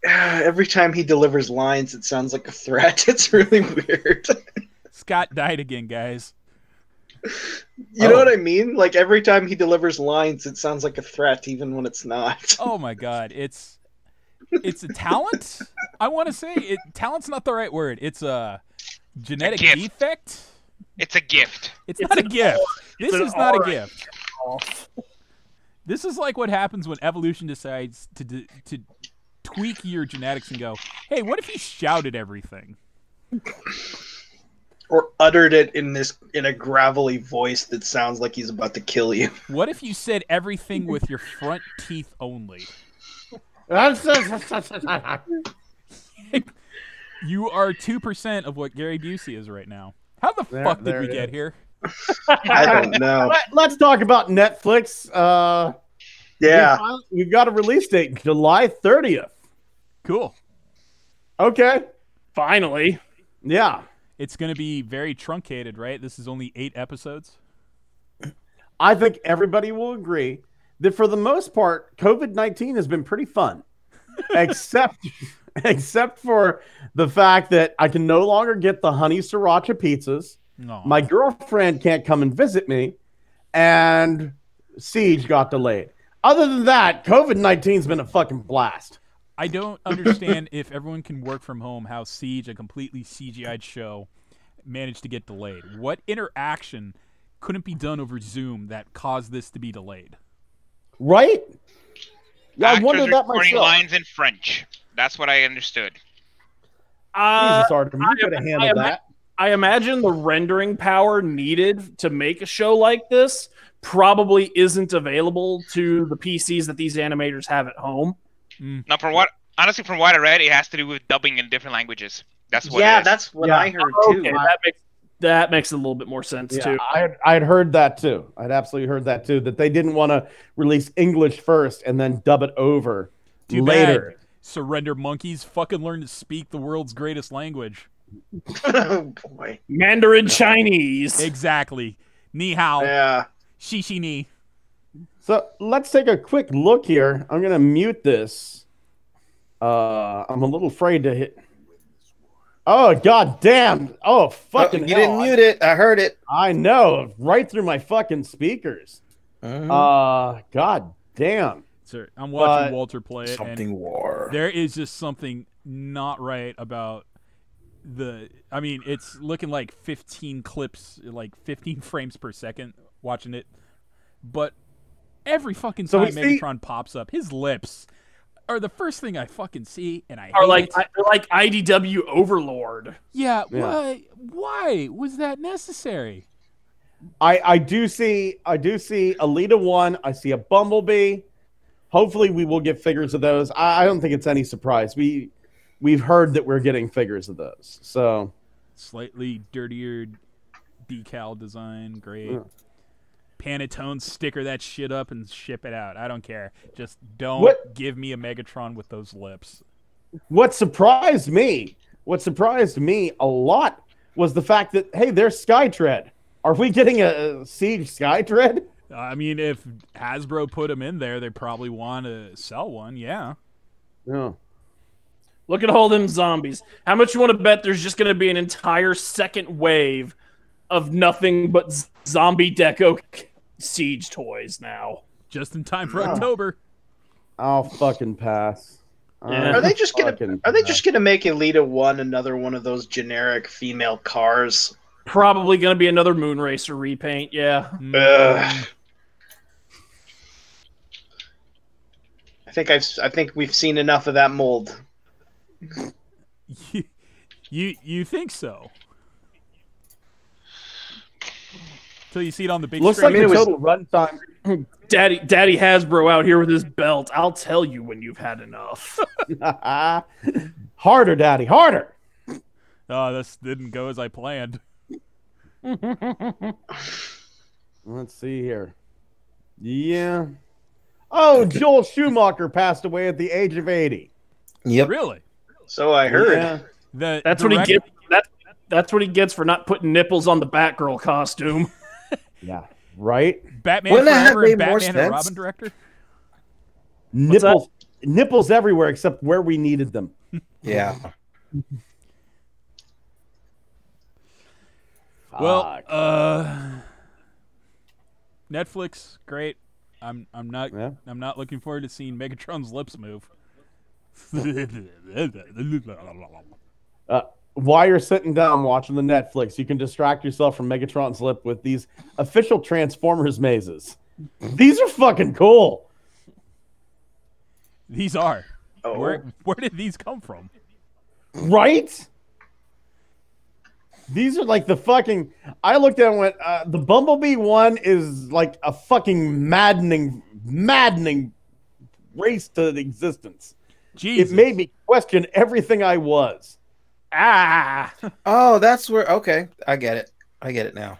Every time he delivers lines, it sounds like a threat. It's really weird. Scott died again, guys. You know what I mean? Like every time he delivers lines, it sounds like a threat, even when it's not. Oh my god, it's a talent. I want to say talent's not the right word. It's a genetic defect. It's a gift. It's not a gift. This is not a gift. This is like what happens when evolution decides to tweak your genetics and go, "Hey, what if you shouted everything?" Or uttered it in a gravelly voice that sounds like he's about to kill you. What if you said everything with your front teeth only? You are 2% of what Gary Busey is right now. How the fuck did we get here? I don't know. Let's talk about Netflix. Yeah. We've got a release date, July 30th. Cool. Okay. Finally. Yeah. It's going to be very truncated, right? This is only 8 episodes. I think everybody will agree that for the most part, COVID-19 has been pretty fun, except for the fact that I can no longer get the honey sriracha pizzas. No. My girlfriend can't come and visit me, and Siege got delayed. Other than that, COVID-19's been a fucking blast. I don't understand if everyone can work from home, how Siege, a completely CGI'd show, managed to get delayed. What interaction couldn't be done over Zoom that caused this to be delayed? Right? Yeah, I Actors wonder that recording myself. lines in French. That's what I understood. Jesus, Artem, you could have handled that. I imagine the rendering power needed to make a show like this probably isn't available to the PCs that these animators have at home. Now, from what I read, it has to do with dubbing in different languages. That's what. Yeah, it is. that's what I heard too. Okay, that makes a little bit more sense too. I had heard that too. I'd absolutely heard that too. That they didn't want to release English first and then dub it over later. Bad. Surrender monkeys, fucking learn to speak the world's greatest language. Oh boy, Mandarin Chinese. Exactly. Ni hao. Yeah. Xi xi ni. So let's take a quick look here. I'm gonna mute this. I'm a little afraid to hit. Oh god damn! Oh fucking! You didn't mute it. I heard it. I know, right through my fucking speakers. God damn. Sir, I'm watching Walter play it. Something and war. There is just something not right about the. I mean, it's looking like 15 clips, like 15 frames per second. Watching it, but every fucking time Megatron pops up, his lips are the first thing I fucking see, and I hate it. They're like IDW Overlord. Yeah. Why was that necessary? I do see Alita 1. I see a Bumblebee. Hopefully, we will get figures of those. I don't think it's any surprise. We've heard that we're getting figures of those. So slightly dirtier decal design, great. Yeah. Pantone, sticker that shit up and ship it out. I don't care. Just don't give me a Megatron with those lips. What surprised me a lot was the fact that, hey, there's Skytread. Are we getting a Siege Skytread? I mean, if Hasbro put them in there, they probably want to sell one, yeah. Yeah. Look at all them zombies. How much you want to bet there's just going to be an entire second wave of nothing but zombie deco Siege toys now? Just in time for October. I'll fucking pass. Yeah. Are they just gonna make Elita 1 another one of those generic female cars? Probably going to be another Moonracer repaint, yeah. I think we've seen enough of that mold. You think so? Till you see it on the big Looks screen. like the total runtime. Daddy Hasbro out here with his belt. I'll tell you when you've had enough. Harder, Daddy, harder. Oh, this didn't go as I planned. Let's see here. Yeah. Oh, Joel Schumacher passed away at the age of 80. Yep. Really? So I heard. Yeah. That's what he gets. That's what he gets for not putting nipples on the Batgirl costume. Yeah. Right? Batman Wouldn't that have Forever and made more Batman and sense? Robin director? Nipples everywhere except where we needed them. Yeah. Well, Netflix, great. I'm not looking forward to seeing Megatron's lips move. While you're sitting down watching the Netflix, you can distract yourself from Megatron's lip with these official Transformers mazes. These are fucking cool. These are. Oh. Where did these come from? Right? These are like the fucking... I looked at it and went, the Bumblebee one is like a fucking maddening race to existence. Jesus. It made me question everything I was. Oh, that's where. Okay, I get it. I get it now.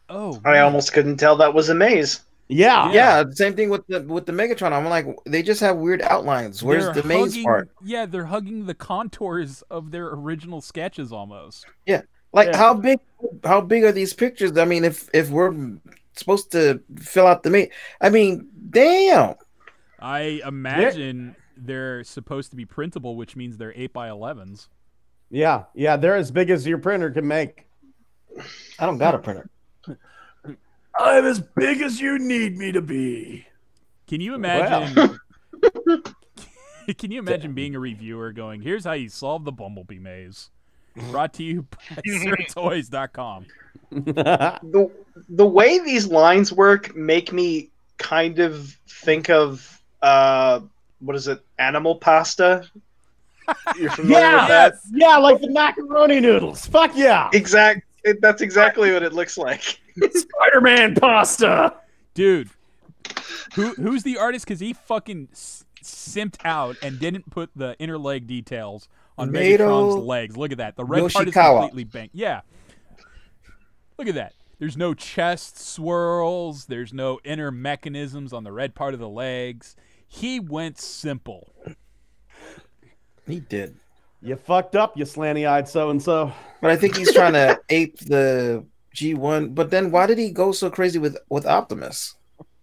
Oh, I almost couldn't tell that was a maze. Yeah. Yeah, same thing with the Megatron. I'm like, they just have weird outlines. Where's They're the maze hugging- part? Yeah, they're hugging the contours of their original sketches almost. Yeah, like how big are these pictures? I mean, if we're supposed to fill out the maze, I mean, damn. I imagine they're supposed to be printable, which means they're 8x11s. Yeah, they're as big as your printer can make. I don't got a printer. I'm as big as you need me to be. Can you imagine? Can you imagine being a reviewer going, "Here's how you solve the Bumblebee maze." Brought to you by SirToys.com. The way these lines work make me kind of think of what is it? Animal pasta. You're familiar with that? Yeah, like the macaroni noodles. Fuck yeah. That's exactly what it looks like. Spider-Man pasta. Dude, who's the artist? Because he fucking simped out and didn't put the inner leg details on Megatron's legs. Look at that. The red part is completely banked. Yeah. Look at that. There's no chest swirls. There's no inner mechanisms on the red part of the legs. He went simple. He did. You fucked up, you slanty-eyed so-and-so. But I think he's trying to ape the G1. But then why did he go so crazy with Optimus?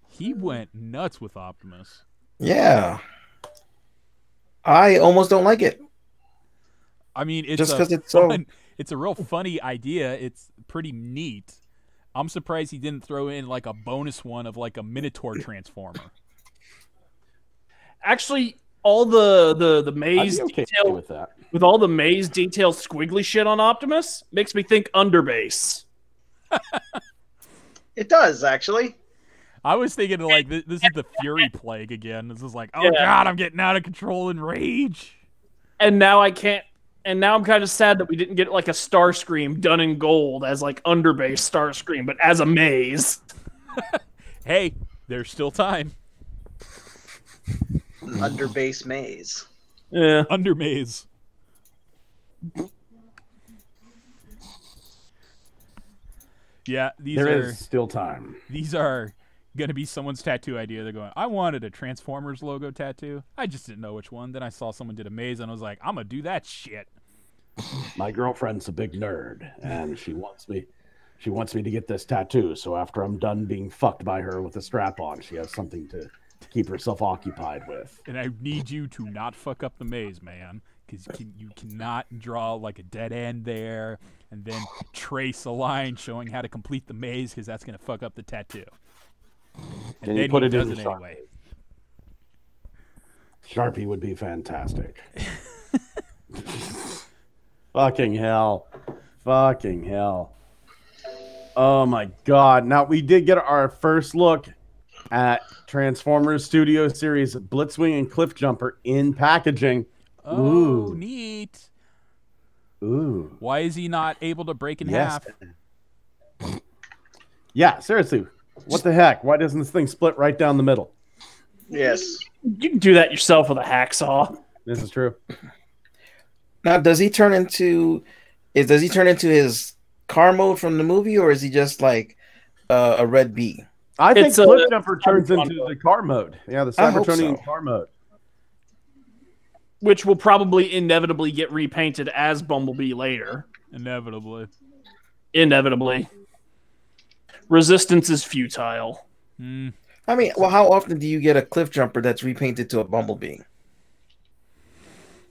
He went nuts with Optimus. Yeah. I almost don't like it. I mean, it's just because it's so... It's a real funny idea. It's pretty neat. I'm surprised he didn't throw in like a bonus one of like a Minotaur Transformer. Actually, all the maze detail with that. With all the maze detail squiggly shit on Optimus makes me think Underbase. It does actually. I was thinking like this is the Fury Plague again. This is like, oh god, I'm getting out of control in rage. And now I can't. And now I'm kind of sad that we didn't get like a Starscream done in gold as like Underbase Starscream, but as a maze. Hey, there's still time. Underbase maze. Yeah. Under maze. Yeah, there is still time. These are going to be someone's tattoo idea. They're going, I wanted a Transformers logo tattoo. I just didn't know which one. Then I saw someone did a maze, and I was like, I'm going to do that shit. My girlfriend's a big nerd, and she wants me to get this tattoo. So after I'm done being fucked by her with a strap on, she has something to keep herself occupied with. And I need you to not fuck up the maze, man, because you cannot draw like a dead end there and then trace a line showing how to complete the maze, because that's going to fuck up the tattoo. And then put he it does in it Sharpie. anyway. Sharpie would be fantastic. Fucking hell. Fucking hell. Oh my god. Now we did get our first look at Transformers Studio Series Blitzwing and Cliffjumper in packaging. Oh, Ooh. neat. Ooh. Why is he not able to break in half? Yeah, seriously. What the heck? Why doesn't this thing split right down the middle? Yes. You can do that yourself with a hacksaw. This is true. Now, does he turn into his car mode from the movie, or is he just like a red bee? I think It's a Cliffjumper turns Cybertron into mode. the car mode. Yeah, the I hope Cybertronian so. car mode. Which will probably inevitably get repainted as Bumblebee later. Inevitably. Inevitably. Resistance is futile. I mean, well, how often do you get a Cliffjumper that's repainted to a Bumblebee?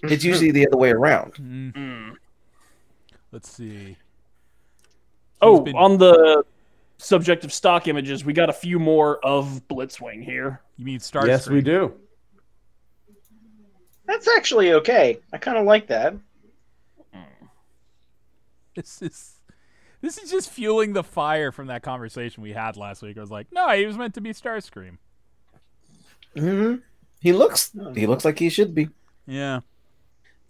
It's usually the other way around. Let's see. Oh, on the subject of stock images, we got a few more of Blitzwing here. You mean Starscream? Yes, we do. That's actually okay. I kind of like that. This is just fueling the fire from that conversation we had last week. I was like, no, he was meant to be Starscream. He looks like he should be. Yeah.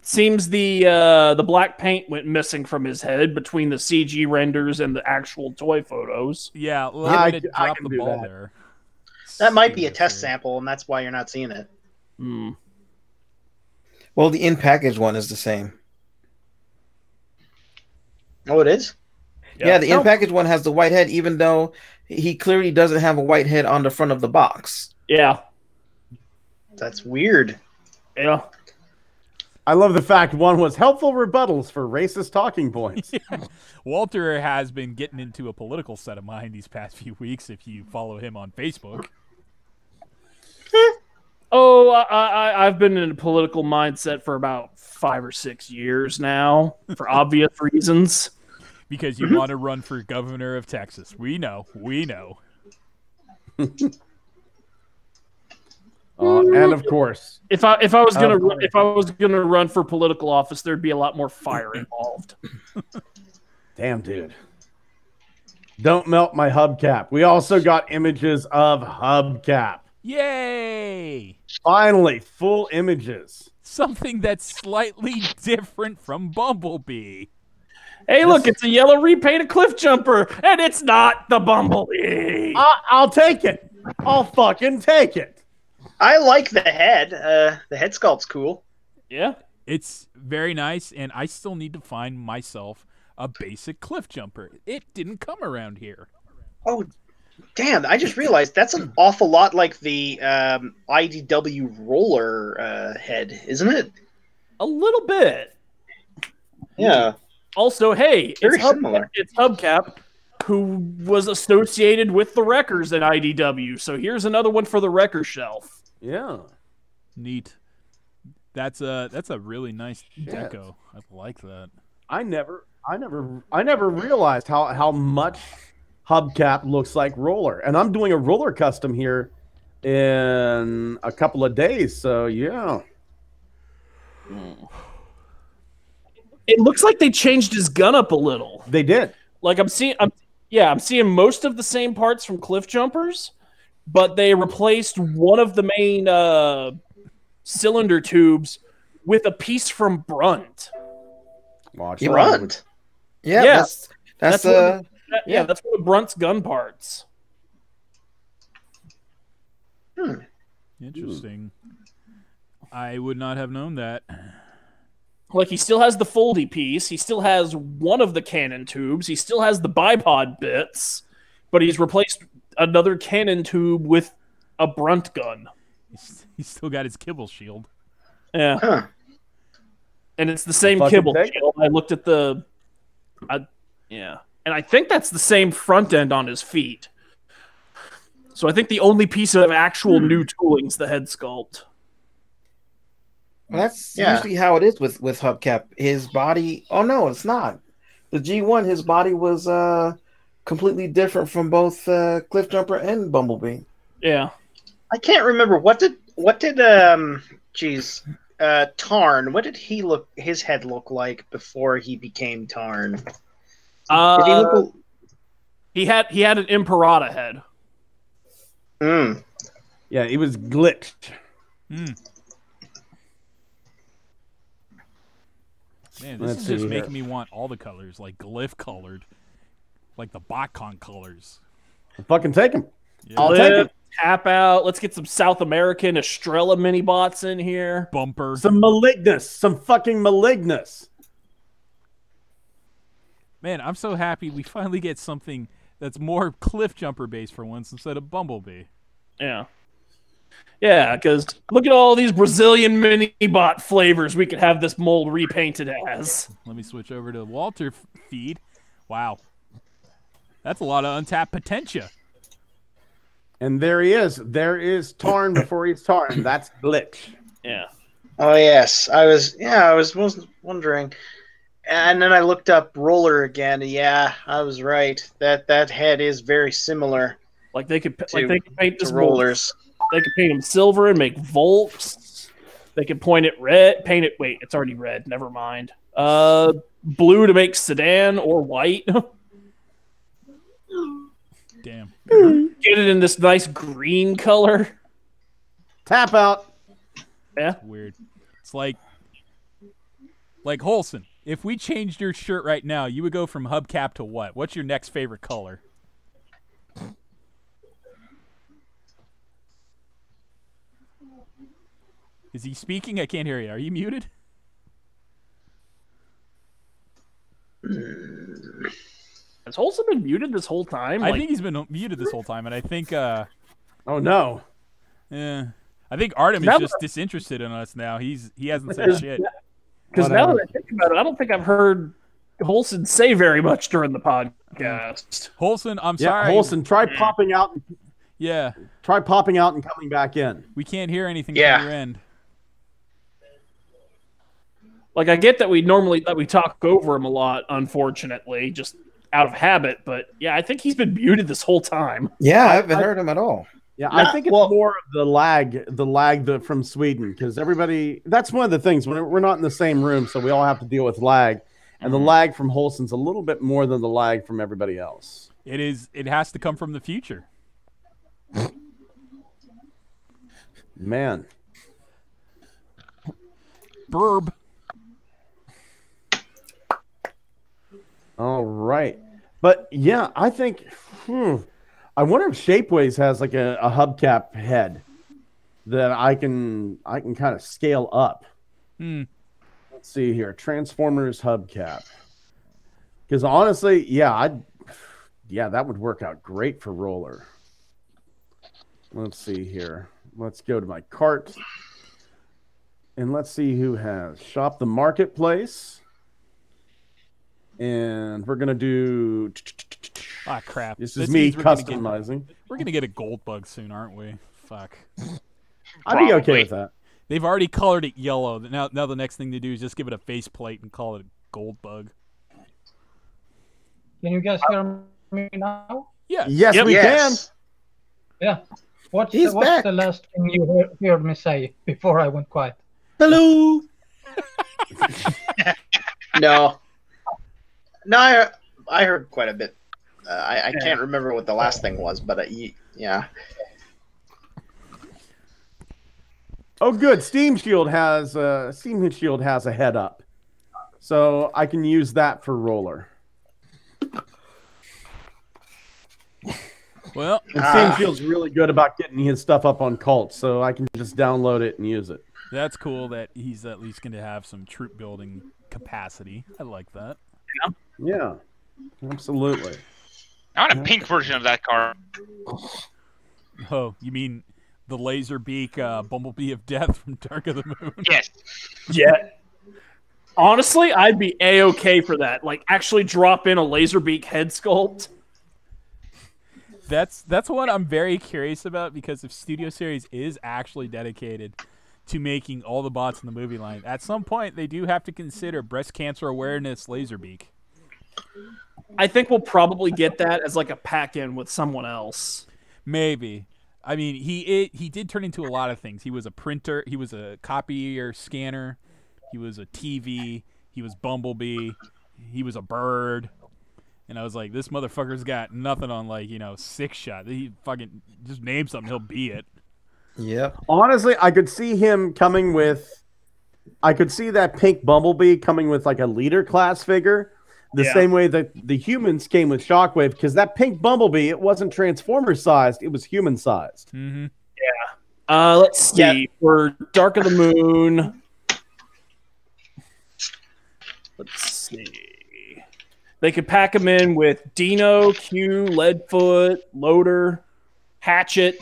Seems the black paint went missing from his head between the CG renders and the actual toy photos. Yeah, I dropped can the do ball that. there. That might be a Seriously. test sample, and that's why you're not seeing it. Well, the in-package one is the same. Oh, it is? Yeah, the in-package one has the white head, even though he clearly doesn't have a white head on the front of the box. Yeah. That's weird. Yeah. I love the fact one was helpful rebuttals for racist talking points. Walter has been getting into a political set of mind these past few weeks, if you follow him on Facebook. Oh, I've been in a political mindset for about 5 or 6 years now, for obvious reasons. Because you want to run for governor of Texas. We know. We know. And of course, If I was gonna run for political office, there'd be a lot more fire involved. damn dude. Don't melt my hubcap. We also got images of hubcap. Yay! Finally, full images. Something that's slightly different from Bumblebee. Hey, look, it's a yellow repainted Cliffjumper, and it's not the Bumblebee. I'll take it. I'll fucking take it. I like the head. The head sculpt's cool. Yeah. It's very nice, and I still need to find myself a basic Cliffjumper. It didn't come around here. Oh, damn. I just realized that's an awful lot like the IDW roller head, isn't it? A little bit. Yeah. Also, hey, Very similar. It's Hubcap, who was associated with the Wreckers at IDW. So here's another one for the Wrecker shelf. Yeah. Neat. That's a really nice deco. I like that. I never realized how much hubcap looks like roller. And I'm doing a roller custom here in a couple of days, so yeah. It looks like they changed his gun up a little. They did. Like I'm seeing most of the same parts from Cliffjumpers, but they replaced one of the main cylinder tubes with a piece from Brunt. Watch Brunt. Yeah, that's one of Brunt's gun parts. Interesting. I would not have known that. Like, he still has the foldy piece. He still has one of the cannon tubes. He still has the bipod bits. But he's replaced another cannon tube with a Brunt gun. He's still got his kibble shield. Yeah. Huh. And it's the same Fucking kibble take it. shield. I looked at the... yeah. And I think that's the same front end on his feet. So I think the only piece of actual new tooling is the head sculpt. Well, that's usually how it is with hubcap. His body. Oh no, it's not. The G1, his body was completely different from both Cliffjumper and Bumblebee. Yeah. I can't remember what did Tarn. What did his head look like before he became Tarn? He had an Imperator head. Mm. Yeah, it was glitched. Man, this Let's is see just here. making me want all the colors, like glyph colored, like the BotCon colors. Fucking take him. Yeah. I'll take him. Tap out. Let's get some South American Estrella mini bots in here. Bumper. Some Malignus. Some fucking Malignus. Man, I'm so happy we finally get something that's more Cliffjumper based for once instead of Bumblebee. Yeah. Yeah, because look at all these Brazilian mini bot flavors we could have this mold repainted as. Let me switch over to the Walter feed. Wow. That's a lot of untapped potential. And there he is. There is Tarn before he's Tarn. That's glitch. Yeah. Oh yes, I was wondering, and then I looked up Roller again. Yeah, I was right. That head is very similar. Like they could paint this Rollers. They could paint them silver and make Volks. They could paint it red. Wait, it's already red. Never mind. Blue to make Sedan or white. Damn. Get it in this nice green color. Tap out. Yeah. Weird. It's like Holson. If we changed your shirt right now, you would go from hubcap to what? What's your next favorite color? Is he speaking? I can't hear you. Are you muted? Has Holson been muted this whole time? I think he's been muted this whole time, and I think oh no. Yeah. I think Artem is just disinterested in us now. He hasn't said shit. Because now that I think about it, I don't think I've heard Holson say very much during the podcast. Holson, I'm sorry. Holson, try popping out. Yeah. Try popping out and coming back in. We can't hear anything from your end. Like, I get that we talk over him a lot, unfortunately, just out of habit. But yeah, I think he's been muted this whole time. Yeah, I haven't heard him at all. Yeah, I think it's more of the lag from Sweden, because everybody. That's one of the things when we're not in the same room, so we all have to deal with lag, and the lag from Holson's a little bit more than the lag from everybody else. It is. It has to come from the future. Man. Burb. All right. But yeah, I think I wonder if Shapeways has like a hubcap head that I can kind of scale up. Let's see here. Transformers hubcap. Because honestly, yeah, that would work out great for Roller. Let's see here. Let's go to my cart. And let's see who has Shop the Marketplace. And we're going to do... Ah, crap. This is me customizing. We're going to get a gold bug soon, aren't we? Fuck. I'd be okay with that. They've already colored it yellow. Now the next thing to do is just give it a faceplate and call it a gold bug. Can you guys hear me now? Yeah. Yes, we can. Yeah. What's the last thing you heard me say before I went quiet? Hello. No, I heard quite a bit. I can't remember what the last thing was, but yeah. Oh, good. Steam Shield has a head up, so I can use that for Roller. Well, and Steam Shield's really good about getting his stuff up on Cult, so I can just download it and use it. That's cool that he's at least going to have some troop building capacity. I like that. Yeah, absolutely. I want a pink version of that car. Oh, you mean the laser beak Bumblebee of Death from Dark of the Moon? Yes. Yeah. Honestly, I'd be A-okay for that. Like, actually drop in a laser beak head sculpt. That's what I'm very curious about, because if Studio Series is actually dedicated to making all the bots in the movie line, at some point they do have to consider breast cancer awareness Laserbeak. I think we'll probably get that as like a pack-in with someone else. Maybe. I mean, he did turn into a lot of things. He was a printer. He was a copier scanner. He was a TV. He was Bumblebee. He was a bird. And I was like, this motherfucker's got nothing on, like, you know, six shot. He fucking just name something, he'll be it. Yep. Honestly, I could see him coming with. I could see that pink Bumblebee coming with like a leader class figure, the same way that the humans came with Shockwave. Because that pink Bumblebee, it wasn't Transformer sized; it was human sized. Mm-hmm. Yeah. Let's see. For Dark of the Moon. Let's see. They could pack him in with Dino, Q, Leadfoot, Loader, Hatchet,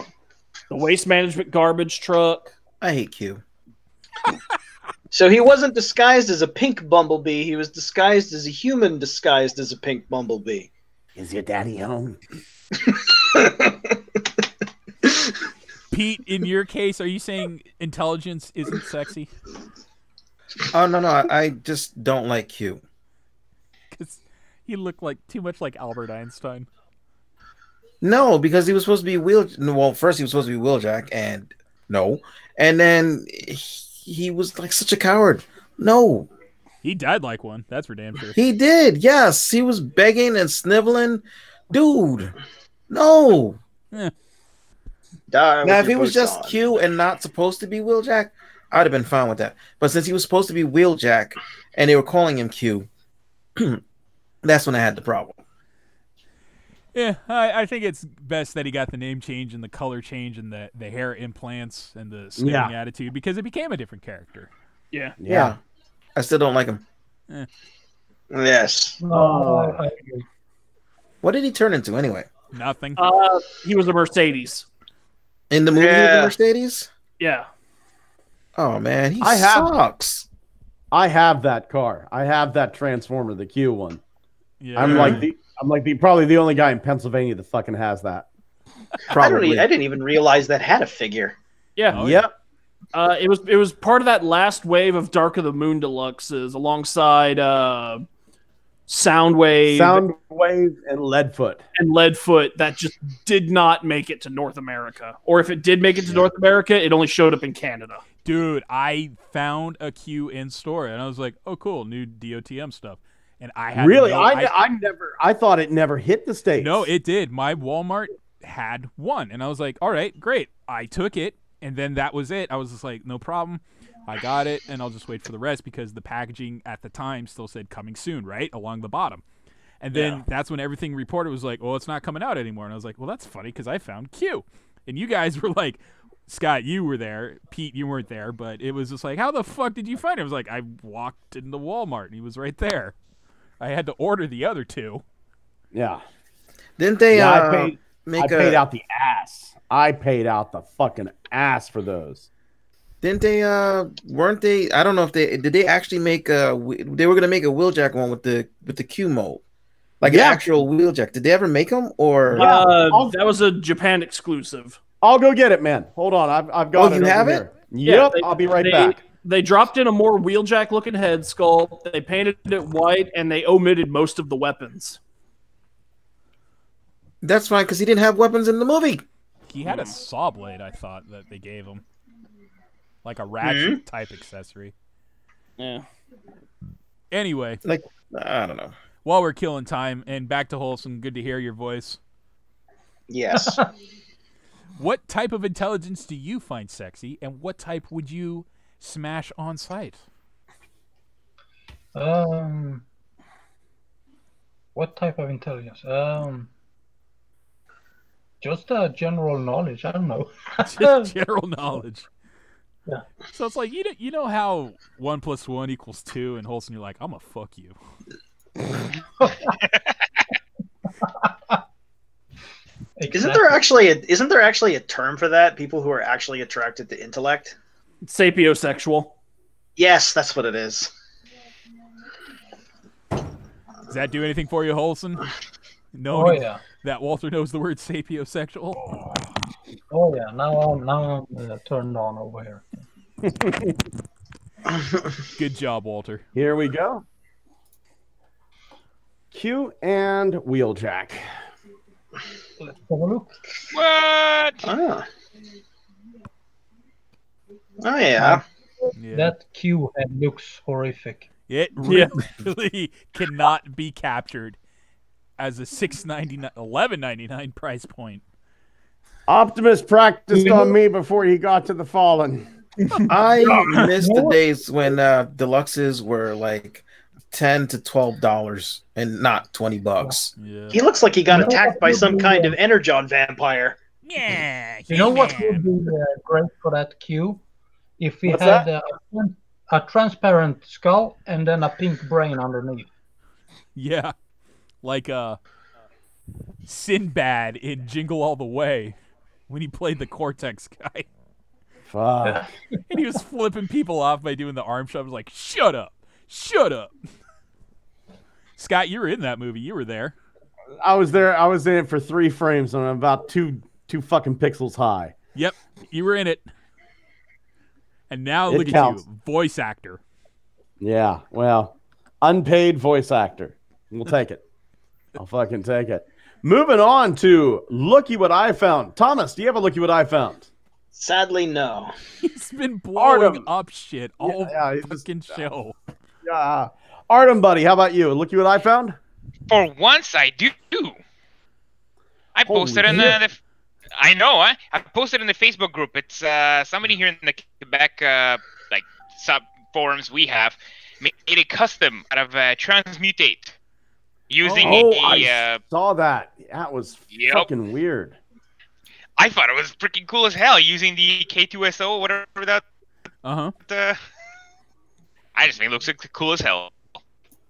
the Waste Management Garbage Truck. I hate Q. So he wasn't disguised as a pink Bumblebee. He was disguised as a human disguised as a pink Bumblebee. Is your daddy home? Pete, in your case, are you saying intelligence isn't sexy? Oh, no. I just don't like Q. Because he looked like too much like Albert Einstein. No, because he was supposed to be Well, first he was supposed to be Wheeljack, and no. And then he was like such a coward. No. He died like one. That's for damn sure. He did, yes. He was begging and sniveling. Dude, no. Eh. Now, Now, if he was just Q and not supposed to be Wheeljack, I'd have been fine with that. But since he was supposed to be Wheeljack and they were calling him Q, that's when I had the problem. Yeah, I think it's best that he got the name change and the color change and the hair implants and the sniveling attitude, because it became a different character. Yeah. I still don't like him. Yes. I agree. What did he turn into anyway? Nothing. He was a Mercedes. In the movie with Yeah. the Mercedes? Yeah. Oh, man, he I have- sucks. I have that car. I have that Transformer, the Q one. Yeah. I'm probably the only guy in Pennsylvania that fucking has that. Probably. I didn't even realize that had a figure. Yeah. Oh, Yep. It was part of that last wave of Dark of the Moon Deluxes alongside Soundwave, And Leadfoot. and Leadfoot that just did not make it to North America. Or if it did make it to North America, it only showed up in Canada. Dude, I found a Q in store and I was like, "Oh, cool, new DOTM stuff." And I had Really? I thought it never hit the States. No, it did. My Walmart had one, and I was like, "All right, great." I took it, and then that was it. I was just like, "No problem." I got it, and I'll just wait for the rest because the packaging at the time still said "coming soon," right along the bottom. And then that's when everything reported was like, "Well, it's not coming out anymore." And I was like, "Well, that's funny because I found Q," and you guys were like, Scott, you were there. Pete, you weren't there, but it was just like, how the fuck did you find him? I was like, I walked into Walmart and he was right there. I had to order the other two. Yeah. Didn't they I paid out the ass. I paid out the fucking ass for those. Didn't they weren't they I don't know if did they actually make they were gonna make a Wheeljack one with the Q mold. Like an actual Wheeljack. Did they ever make them or that was a Japan exclusive. I'll go get it, man. Hold on. I've got it. You have here. it? Yep. I'll be right back. They dropped in a more Wheeljack looking head sculpt. They painted it white, and they omitted most of the weapons. That's fine because he didn't have weapons in the movie. He had a saw blade, I thought, that they gave him. Like a ratchet type accessory. Yeah. Anyway. Like, I don't know. While we're killing time, and back to Wholesome, good to hear your voice. Yes. What type of intelligence do you find sexy, and what type would you smash on sight? What type of intelligence? Just general knowledge. I don't know. Just general knowledge. Yeah. So it's like you know how 1 + 1 = 2, and Wholesome, you're like, I'm gonna fuck you. Isn't there actually a term for that? People who are actually attracted to intellect? Sapiosexual. Yes, that's what it is. Does that do anything for you, Wholesome? No. Oh yeah. That Walter knows the word sapiosexual. Oh yeah. Now I'm turned on over here. Good job, Walter. Here we go. Q and Wheeljack. Let's have a look. What? Oh yeah. Yeah. That Q head looks horrific. It really cannot be captured. as a $11.99 price point. Optimus practiced on me before he got to the Fallen. I miss the days when deluxes were like $10 to $12 and not $20. Yeah. He looks like he got attacked by some kind of energon vampire. Yeah. You know what would be great for that cube? If we What's had a transparent skull and then a pink brain underneath. Yeah. Like Sinbad in Jingle All the Way when he played the Cortex guy. Fuck. And he was flipping people off by doing the arm shoves like, shut up. Shut up. Scott, you were in that movie. You were there. I was there. I was in it for 3 frames and I'm about two fucking pixels high. Yep. You were in it. And now It look counts. at you. Voice actor. Yeah, well, unpaid voice actor. We'll take it. I'll fucking take it. Moving on to Looky What I Found. Thomas, do you have a Looky What I Found? Sadly, no. He's been blowing Artem. up shit all fucking show. Yeah. Artem, buddy, how about you? Looky What I Found? For once, I do. I posted in the I know, I posted in the Facebook group. It's somebody here in the Quebec like sub forums we have made a custom out of transmutate using I saw that. That was Yep. fucking weird. I thought it was freaking cool as hell using the K2SO, whatever that. I just think it looks cool as hell.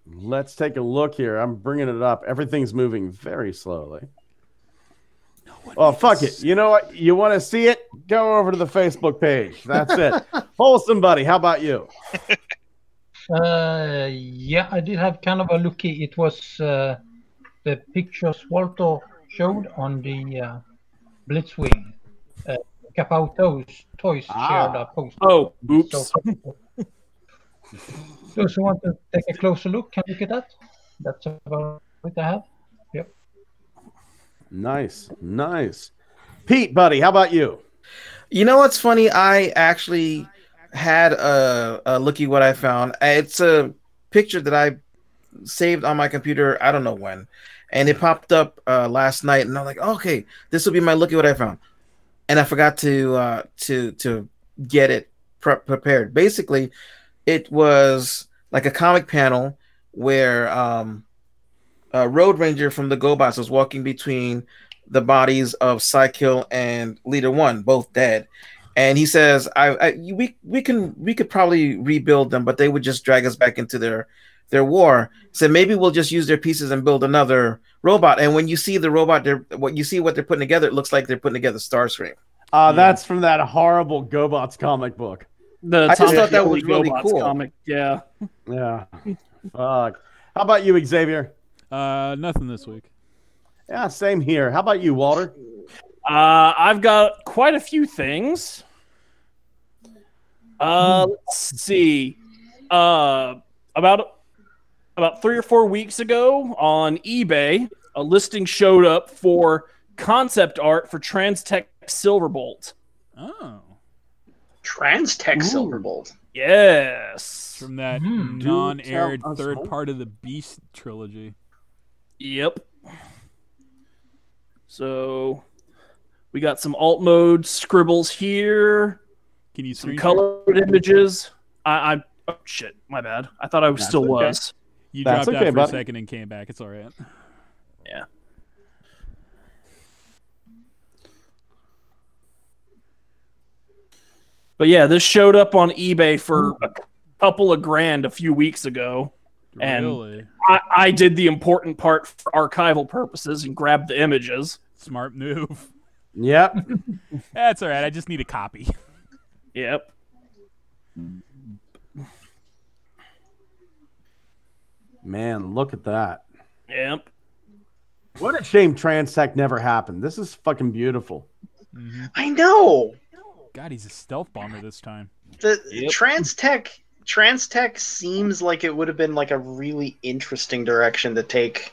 Let's take a look here. I'm bringing it up. Everything's moving very slowly. Oh, fuck it. You know what? You want to see it? Go over to the Facebook page. That's it. Wholesome, buddy. How about you? Yeah, I did have kind of a looky. It was the pictures Walter showed on the Blitzwing. Capauto's Toys shared a post. Oh, oops. So, those who want to take a closer look can look at that. That's about what I have. Yep. Nice. Nice. Pete, buddy, how about you? You know what's funny? I actually had a looky what I found. It's a picture that I saved on my computer. I don't know when, and it popped up last night, and I'm like, okay, this will be my looky what I found, and I forgot to get it prepared. Basically, it was like a comic panel where Road Ranger from the GoBots was walking between the bodies of Psykill and Leader One, both dead. And he says, we could probably rebuild them, but they would just drag us back into their war. So maybe we'll just use their pieces and build another robot. And when you see the robot, what they're putting together, it looks like they're putting together Starscream. That's from that horrible GoBots comic book. I just thought that was really cool. Comic. Yeah. Yeah. Fuck. How about you, Xavier? Nothing this week. Yeah, same here. How about you, Walter? I've got quite a few things. Let's see. About 3 or 4 weeks ago on eBay, a listing showed up for concept art for Transtech Silverbolt. Oh. Transtech Silverbolt. Yes. From that non-aired third part of the Beast trilogy. Yep. So we got some alt mode scribbles here. Can you some colored images? Oh shit, my bad. I thought I still was. You dropped out for a second and came back. It's all right. Yeah. But yeah, this showed up on eBay for a couple of grand a few weeks ago. Really? And I did the important part for archival purposes and grabbed the images. Smart move. Yep. That's all right. I just need a copy. Yep. Man, look at that. Yep. What a shame Transtech never happened. This is fucking beautiful. Mm-hmm. I know. God, he's a stealth bomber this time. The Transtech seems like it would have been like a really interesting direction to take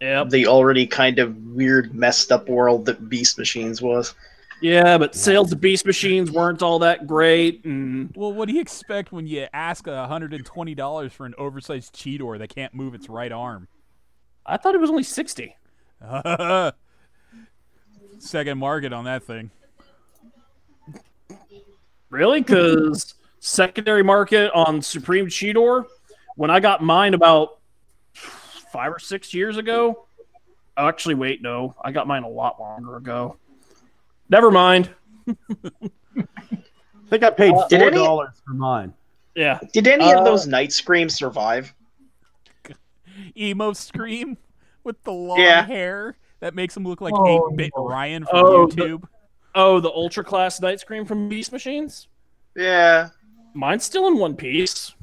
the already kind of weird, messed up world that Beast Machines was. Yeah, but sales of Beast Machines weren't all that great. And well, what do you expect when you ask $120 for an oversized Cheetor that can't move its right arm? I thought it was only 60. Second market on that thing. Really? Because secondary market on Supreme Cheetor, when I got mine about 5 or 6 years ago. Actually, wait, no. I got mine a lot longer ago. Never mind. I think I paid $4 for mine. Yeah. Did any of those Night Screams survive? Emo Scream with the long hair that makes him look like 8-bit Ryan from YouTube. The Ultra Class Night Scream from Beast Machines? Yeah. Mine's still in one piece.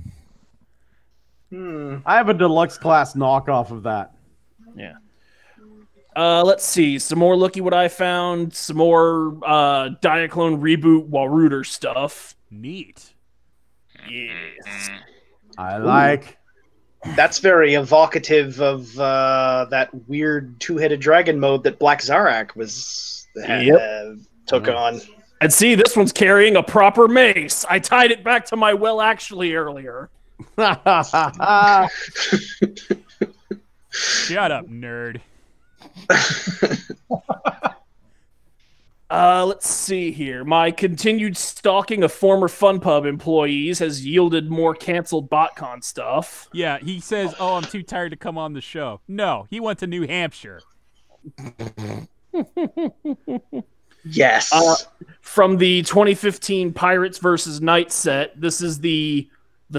I have a deluxe class knockoff of that. Yeah. Let's see. Some more looky what I found. Some more Diaclone Reboot Waruder stuff. Neat. Yes. I like. That's very evocative of that weird two-headed dragon mode that Black Zarak was took on. And see, this one's carrying a proper mace. I tied it back to my well actually earlier. Shut up, nerd. Let's see here. My continued stalking of former FunPub employees has yielded more canceled BotCon stuff. Yeah, he says, "Oh, I'm too tired to come on the show." No, he went to New Hampshire. Yes. From the 2015 Pirates versus Knight set, this is the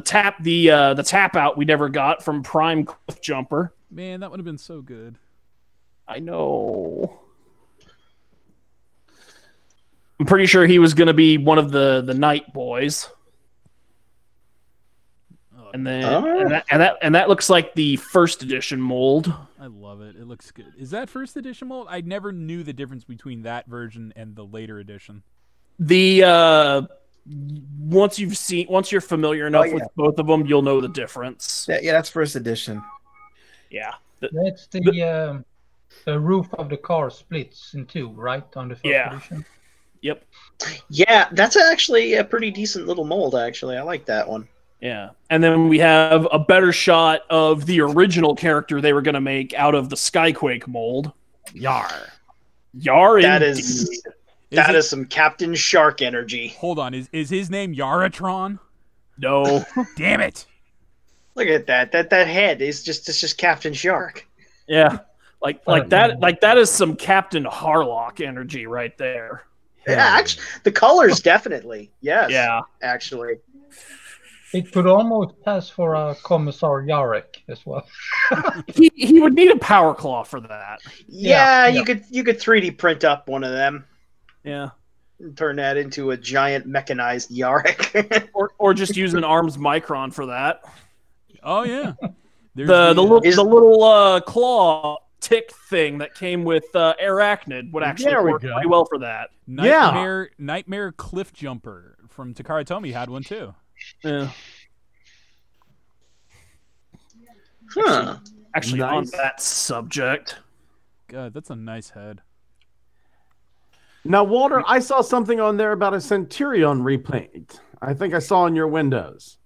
tap out we never got from Prime Cliffjumper. Man, that would have been so good. I know. I'm pretty sure he was going to be one of the Knight boys. And then and that looks like the first edition mold. I love it. It looks good. Is that first edition mold? I never knew the difference between that version and the later edition. The once you're familiar enough with both of them, you'll know the difference. Yeah, that's first edition. Yeah. That's the roof of the car splits in two, right? On the first edition. Yep. Yeah, that's actually a pretty decent little mold, actually. I like that one. Yeah. And then we have a better shot of the original character they were going to make out of the Skyquake mold. Yar. That is some Captain Shark energy. Hold on, is his name Yaratron? No. Damn it. Look at that. That head is just Captain Shark. Yeah. Like that is some Captain Harlock energy right there. Yeah, actually, the colors definitely. Yes. Yeah. Actually. It could almost pass for a Commissar Yarek as well. he would need a power claw for that. Yeah, you could 3D print up one of them. Yeah. And turn that into a giant mechanized Yarek. or just use an arms micron for that. Oh yeah. The little claw tick thing that came with Arachnid would actually work pretty well for that. Nightmare Cliffjumper from Takara Tomy had one too. Yeah. Huh. Actually, on that subject. God, that's a nice head. Now, Walter, I saw something on there about a Centurion repaint. I think I saw in your windows.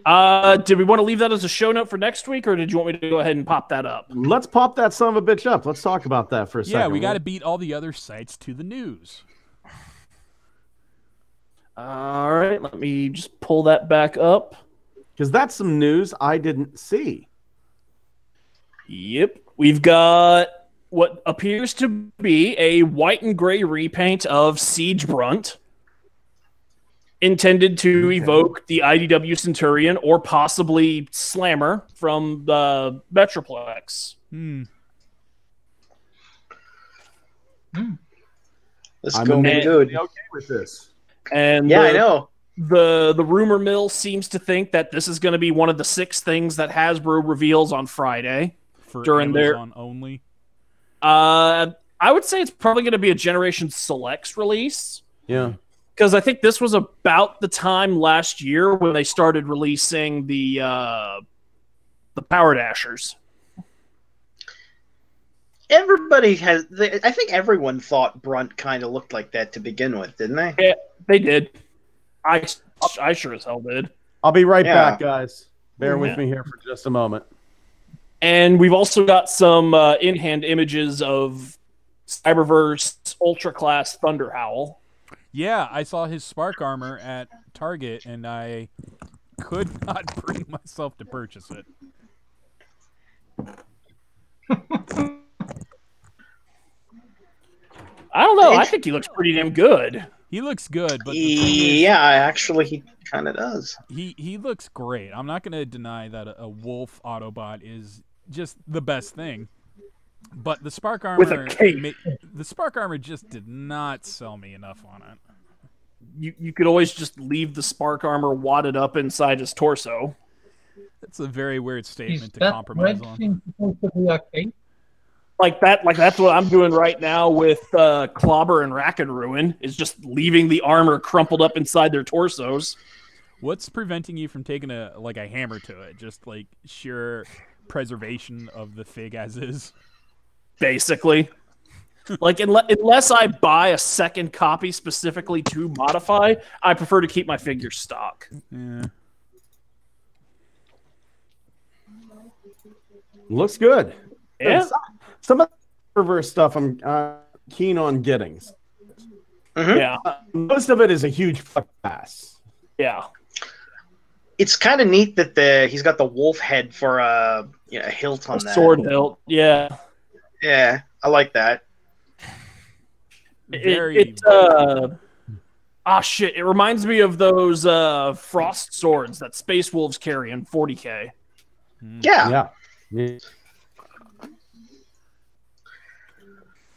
Did we want to leave that as a show note for next week, or did you want me to go ahead and pop that up? Let's pop that son of a bitch up. Let's talk about that for a second. Yeah, we got to beat all the other sites to the news. All right, let me just pull that back up. Because that's some news I didn't see. Yep. We've got what appears to be a white and gray repaint of Siege Brunt, intended to evoke the IDW Centurion or possibly Slammer from the Metroplex. This is going to be good. Okay with this. And I know. The rumor mill seems to think that this is going to be one of the 6 things that Hasbro reveals on Friday For during Amazon only. I would say it's probably going to be a Generation Selects release. Yeah. Because I think this was about the time last year when they started releasing the Power Dashers. Everybody has. I think everyone thought Brunt kind of looked like that to begin with, didn't they? Yeah, they did. I sure as hell did. I'll be right back, guys. Bear with me here for just a moment. And we've also got some in-hand images of Cyberverse Ultra Class Thunder Howl. Yeah, I saw his spark armor at Target, and I could not bring myself to purchase it. I don't know. I think he looks pretty damn good. He looks good, but yeah, actually, he kind of does. He looks great. I'm not going to deny that a wolf Autobot is just the best thing. But the spark armor, With a cape. The spark armor just did not sell me enough on it. You could always just leave the spark armor wadded up inside his torso. That's a very weird statement Is to that compromise red on. thing supposed to be a cape? Like that's what I'm doing right now with Clobber and Rack and Ruin, is just leaving the armor crumpled up inside their torsos. What's preventing you from taking a hammer to it? Just like sheer preservation of the fig as is. Basically. Like, unless I buy a second copy specifically to modify, I prefer to keep my figure stock. Yeah. Looks good. Yeah. Some of the reverse stuff I'm keen on getting. Yeah. Most of it is a huge fuck pass. Yeah. It's kind of neat that he's got the wolf head for a hilt on that. Sword hilt. Yeah. Yeah, I like that. It shit. It reminds me of those frost swords that Space Wolves carry in 40K. Yeah.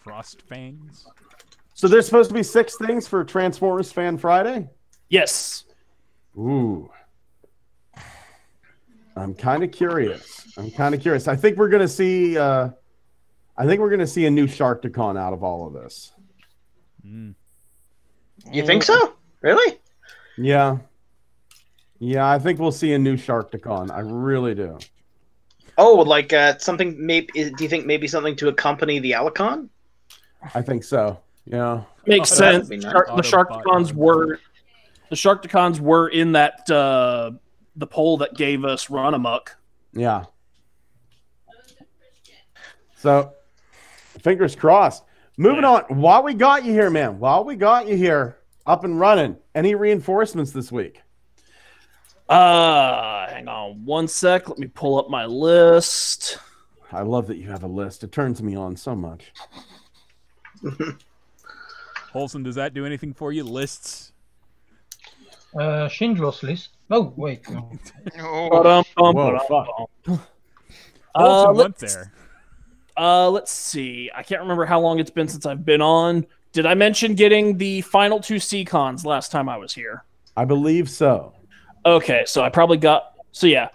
Frost fangs. So there's supposed to be 6 things for Transformers Fan Friday? Yes. Ooh. I'm kind of curious. I think we're gonna see a new Sharkticon out of all of this. You think so? Really? Yeah. Yeah, I think we'll see a new Sharkticon. I really do. Oh, like something? Maybe? Do you think maybe something to accompany the Alicon? I think so. Yeah. Makes sense. That'd be nice. The Sharkticons were in that the poll that gave us Run Amok. Yeah. So, fingers crossed. Moving on. While we got you here, man. Up and running. Any reinforcements this week? Hang on one sec. Let me pull up my list. I love that you have a list. It turns me on so much. Holson, does that do anything for you? Lists? Shinjo's list. Oh, wait. No. Whoa, fuck. Holson went there. Let's see. I can't remember how long it's been since I've been on. Did I mention getting the final 2 C-Cons last time I was here? I believe so. Okay, so I probably got... So yeah,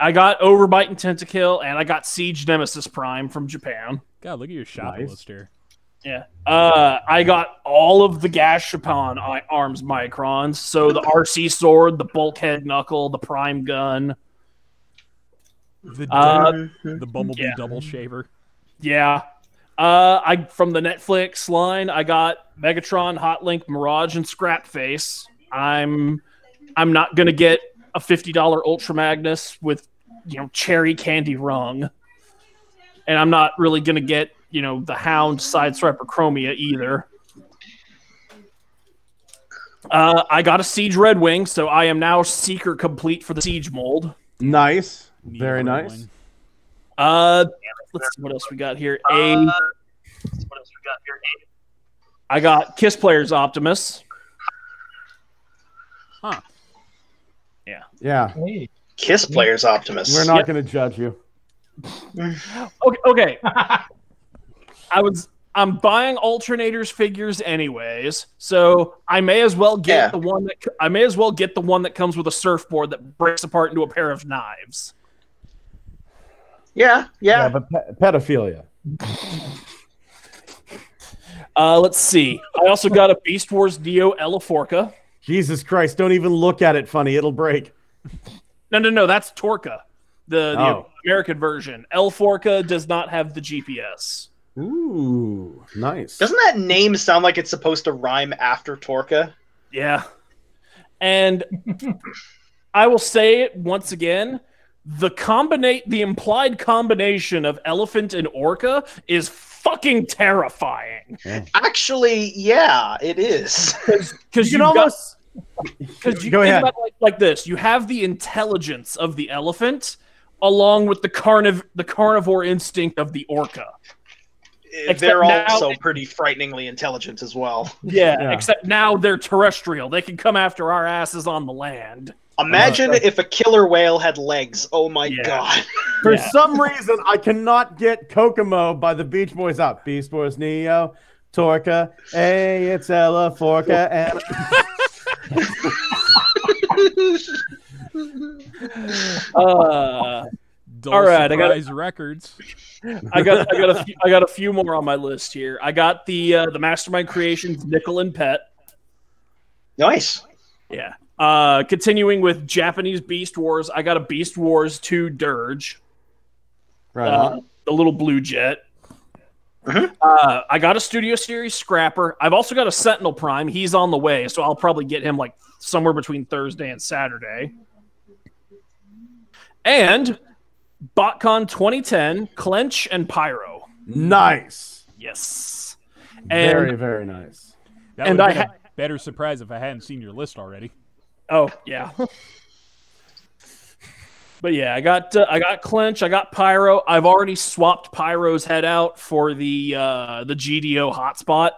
I got Overbite and Tentakill, and I got Siege Nemesis Prime from Japan. God, look at your shop Nice. list here. Yeah. I got all of the Gashapon arms microns. So the RC sword, the bulkhead knuckle, the prime gun. The Bumblebee double shaver. Yeah. From the Netflix line, I got Megatron, Hotlink, Mirage, and Scrapface. I'm not gonna get a $50 Ultra Magnus with cherry candy rung. And I'm not really gonna get the Hound, Sidestriper, Chromia either. I got a Siege Red Wing, so I am now Seeker complete for the Siege mold. Nice. Very nice. Let's see what else we got here. I got Kiss Players Optimus. Huh. Yeah. Hey. Kiss Players Optimus. We're not going to judge you. Okay. I'm buying Alternators figures anyways, so I may as well get the one that comes with a surfboard that breaks apart into a pair of knives. Yeah. But pedophilia. Let's see. I also got a Beast Wars Dio Elaforca. Jesus Christ! Don't even look at it funny; it'll break. No. That's Torca, the American version. Elaforca does not have the GPS. Ooh, nice. Doesn't that name sound like it's supposed to rhyme after Torca? Yeah. And I will say it once again, the implied combination of elephant and orca is fucking terrifying. Actually, yeah, it is. Because you can almost because you go think ahead. about it like this: you have the intelligence of the elephant, along with the carnivore instinct of the orca. They're now- also pretty frighteningly intelligent as well. Yeah, except now they're terrestrial. They can come after our asses on the land. Imagine if a killer whale had legs. Oh my god. For some reason, I cannot get Kokomo by the Beach Boys out. Beach Boys, Neo, Torca, hey, it's Ella, Forca, and... Dull all right, Surprise Records. I got a few more on my list here. I got the Mastermind Creations Nickel and Pet. Nice. Yeah. Continuing with Japanese Beast Wars, I got a Beast Wars 2 Dirge. Right on. The little blue jet. I got a Studio Series Scrapper. I've also got a Sentinel Prime. He's on the way, so I'll probably get him like somewhere between Thursday and Saturday. And BotCon 2010, Clench and Pyro. Nice. Yes. And, Very, very nice. That and would I have been a better surprise if I hadn't seen your list already. Oh, yeah. But yeah, I got Clench, I got Pyro. I've already swapped Pyro's head out for the GDO hotspot.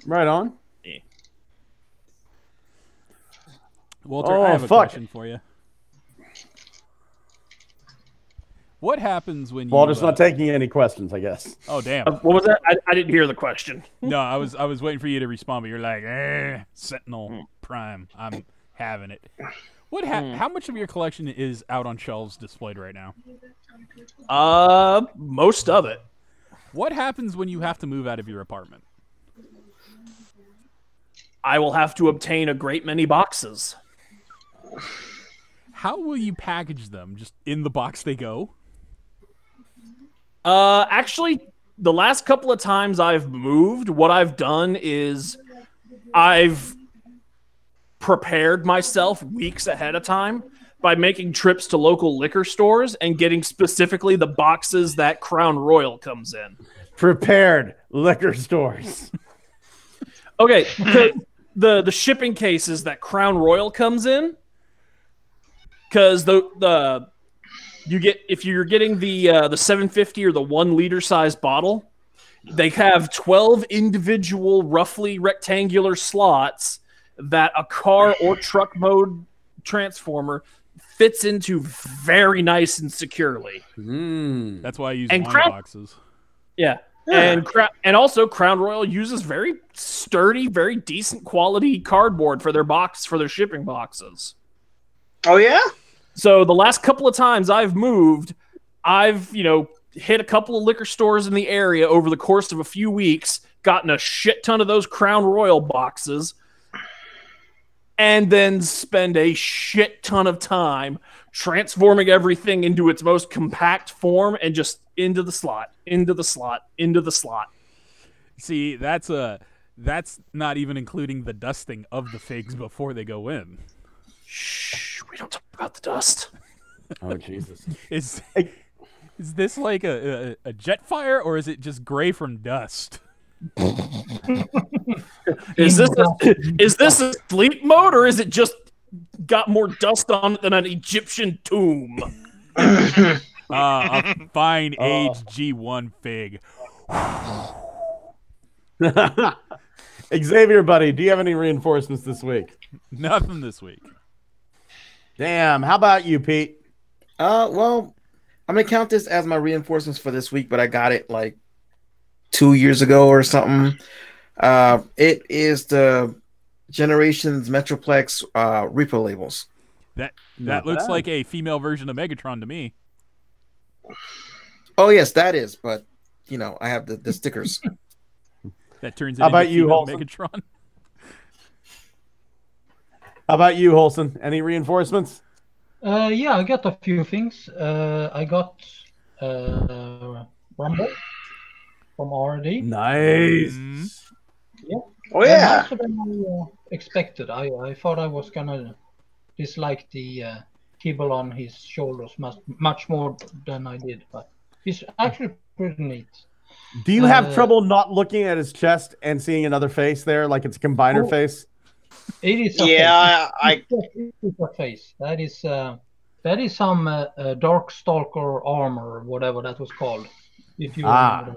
Right on. Walter, Oh, I have a fuck. question for you. What happens when you... Walter's not taking any questions, I guess. Oh, damn. What was that? I didn't hear the question. No, I was waiting for you to respond, but you're like, Sentinel Prime. I'm having it. How much of your collection is out on shelves displayed right now? Most of it. What happens when you have to move out of your apartment? I will have to obtain a great many boxes. How will you package them? Just in the box they go? Actually, the last couple of times I've moved, what I've done is I've prepared myself weeks ahead of time by making trips to local liquor stores and getting specifically the boxes that Crown Royal comes in. Prepared liquor stores. Okay, the shipping cases that Crown Royal comes in, because if you're getting the 750 or the 1 liter size bottle, they have 12 individual, roughly rectangular slots that a car or truck mode transformer fits into very nice and securely. That's why I use And wine boxes. Yeah. And also Crown Royal uses very sturdy, very decent quality cardboard for their shipping boxes. Oh yeah? So the last couple of times I've moved, I've, hit a couple of liquor stores in the area over the course of a few weeks, gotten a shit ton of those Crown Royal boxes, and then spend a shit ton of time transforming everything into its most compact form and just into the slot, into the slot, into the slot. See, that's not even including the dusting of the figs before they go in. Shh, we don't talk about the dust. Oh, Jesus. Is this like a jet fire, or is it just gray from dust? Is this a sleep mode, or is it just got more dust on it than an Egyptian tomb? A fine aged G1 fig. Xavier, buddy, do you have any reinforcements this week? Nothing this week. Damn. How about you, Pete? Well, I'm gonna count this as my reinforcements for this week, but I got it like 2 years ago or something. It is the Generations Metroplex repo labels. That looks like a female version of Megatron to me. Oh yes, that is. But I have the stickers. That turns How into about you, female Holson? Megatron. How about you, Holson? Any reinforcements? Yeah, I got a few things. I got Rumble from RD. Nice. Yeah. Oh yeah. Most of them I expected. I thought I was gonna dislike the kibble on his shoulders much more than I did, but he's actually pretty neat. Do you have trouble not looking at his chest and seeing another face there, like it's a combiner face? It is a face. It is a face. That is some Darkstalker armor, or whatever that was called. If you remember.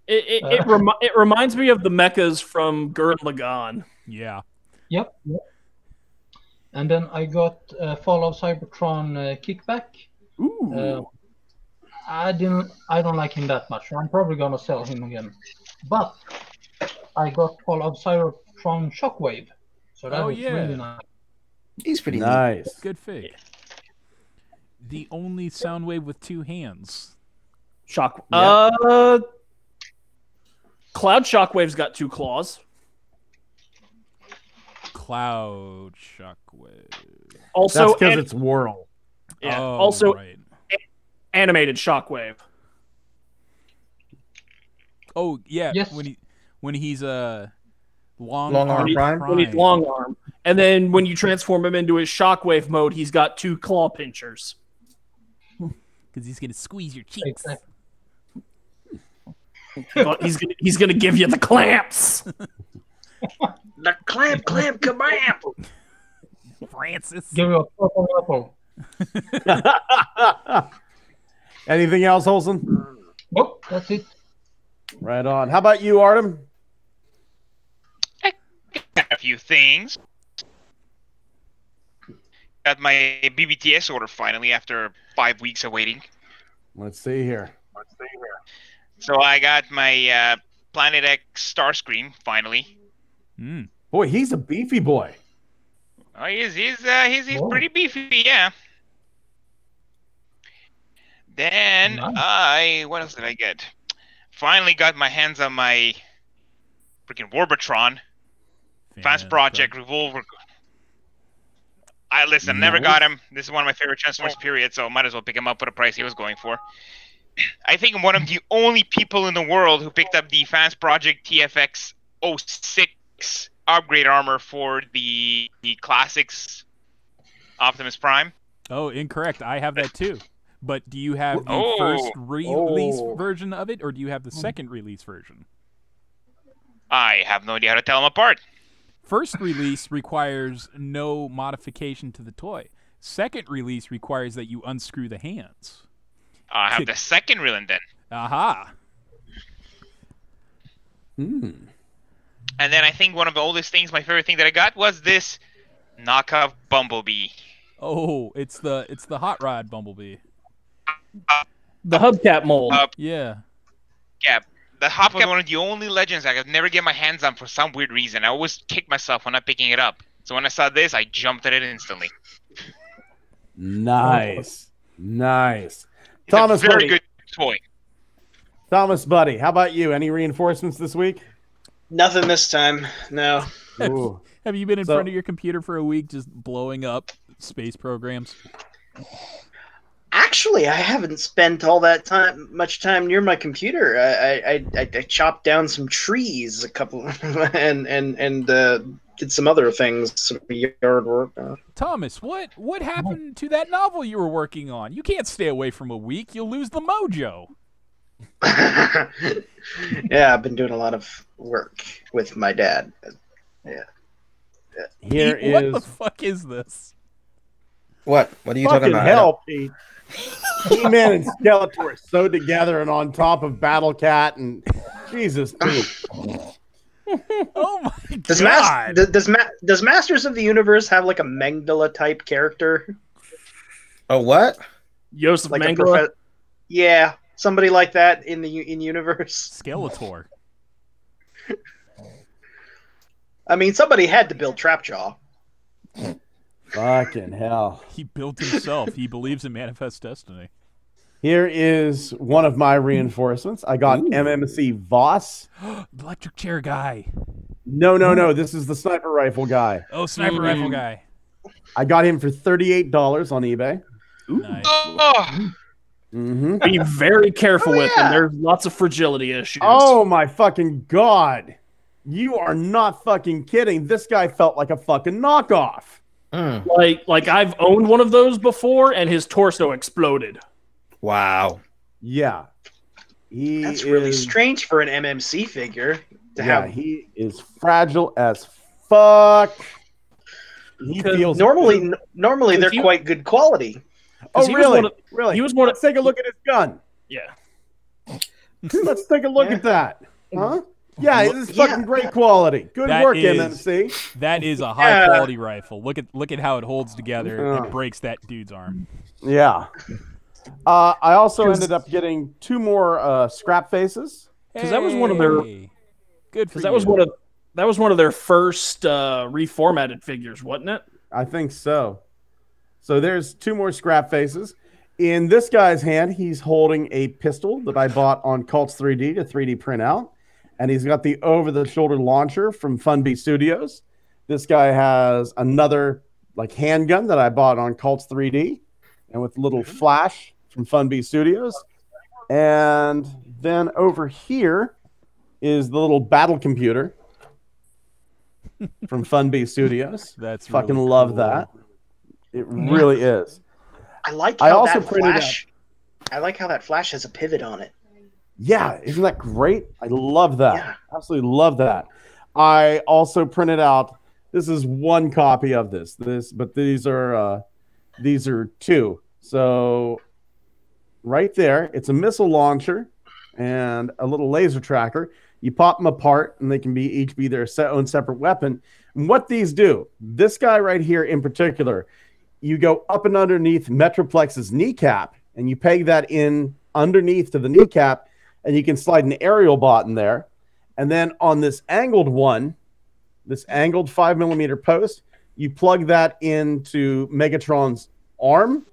It reminds me of the mechas from Gurren Lagann. Yeah. Yep. And then I got Fall of Cybertron Kickback. Ooh. I don't like him that much. I'm probably gonna sell him again. But I got Fall of Cybertron Shockwave. So that was really nice. He's pretty nice. Neat. Good fig. The only Soundwave with 2 hands. Cloud Shockwave's got 2 claws. Cloud Shockwave. Also, that's because it's Whirl. Yeah. Oh, also, right. Animated Shockwave. Oh yeah. Yes. When he's long arm prime. When he's long arm, and then when you transform him into his Shockwave mode, he's got 2 claw pinchers. Because he's gonna squeeze your cheeks. Exactly. he's gonna give you the clamps. The clamp, kabam! Francis. Give you a purple apple. Anything else, Olsen? Nope, that's it. Right on. How about you, Artem? I got a few things. Got my BBTS order finally after 5 weeks of waiting. Let's see here. So I got my Planet X Starscream finally. Boy, he's a beefy boy. Oh, he's pretty beefy, yeah. Then what else did I get? Finally got my hands on my freaking Warbatron. Fast Project Revolver. Listen, never got him. This is one of my favorite Transformers period, so might as well pick him up for the price he was going for. I think I'm one of the only people in the world who picked up the Fast Project TFX 06 upgrade armor for the classics Optimus Prime. Oh, incorrect. I have that too. But do you have the first release version of it, or do you have the second release version? I have no idea how to tell them apart. First release requires no modification to the toy. Second release requires that you unscrew the hands. I have the second reel then. Aha. And then I think one of the oldest things, my favorite thing that I got was this knockoff Bumblebee. Oh, it's the Hot Rod Bumblebee. The hubcap mold. Yeah. Yeah. The hubcap was one of the only legends I could never get my hands on for some weird reason. I always kick myself when not picking it up. So when I saw this, I jumped at it instantly. Nice. It's Thomas, a very buddy. good toy. Thomas, buddy, how about you? Any reinforcements this week? Nothing this time. No. Ooh. Have you been in front of your computer for a week just blowing up space programs? Actually, I haven't spent all that much time near my computer. I chopped down some trees, a couple, and did some other things, some yard work. Thomas, what happened to that novel you were working on? You can't stay away from a week. You'll lose the mojo. Yeah, I've been doing a lot of work with my dad. Yeah. Here What the fuck is this? What are you fucking talking about? hell, Pete. He-Man and Skeletor sewed together and on top of Battle Cat and Jesus, Pete. Oh my god! Does Masters of the Universe have like a Mangala type character? Oh, what? Joseph Like Mengele? Yeah, somebody like that in universe. Skeletor. I mean, somebody had to build Trapjaw. Fucking hell. He built himself. He believes in Manifest Destiny. Here is one of my reinforcements. I got MMC Voss. Electric chair guy. No. This is the sniper rifle guy. Oh, sniper rifle guy. I got him for $38 on eBay. Nice. Oh, Be very careful with them. There's lots of fragility issues. Oh my fucking god. You are not fucking kidding. This guy felt like a fucking knockoff. Like I've owned one of those before, and his torso exploded. Wow. Yeah. That's really strange for an MMC figure to have. He is fragile as fuck. He feels normally they're quite good quality. Oh, really? Really? He was one. Let's take a look at his gun. Yeah. Let's take a look at that. Huh? Yeah, this is fucking great quality. Good work, MMC. That is a high quality rifle. Look at how it holds together and breaks that dude's arm. Yeah. I also ended up getting 2 more scrap faces. Because that was one of their good. Because that was one of their first reformatted figures, wasn't it? I think so. So there's 2 more scrap faces. In this guy's hand, he's holding a pistol that I bought on Cults 3D to 3D print out. And he's got the over-the-shoulder launcher from Funbee Studios. This guy has another handgun that I bought on Cults 3D, and with a little flash from Funbee Studios. And then over here is the little battle computer from Funbee Studios. That's fucking really love cool. that. It really is. I like how that flash. I like how that flash has a pivot on it. Yeah, isn't that great? I love that. Yeah. Absolutely love that. I also printed out. This is 1 copy of this. But these are 2. So right there, it's a missile launcher and a little laser tracker. You pop them apart, and they can each be their own separate weapon. And what these do, this guy right here in particular, you go up and underneath Metroplex's kneecap, and you peg that in underneath to the kneecap, and you can slide an aerial bot in there. And then on this angled one, this angled 5mm post, you plug that into Megatron's arm,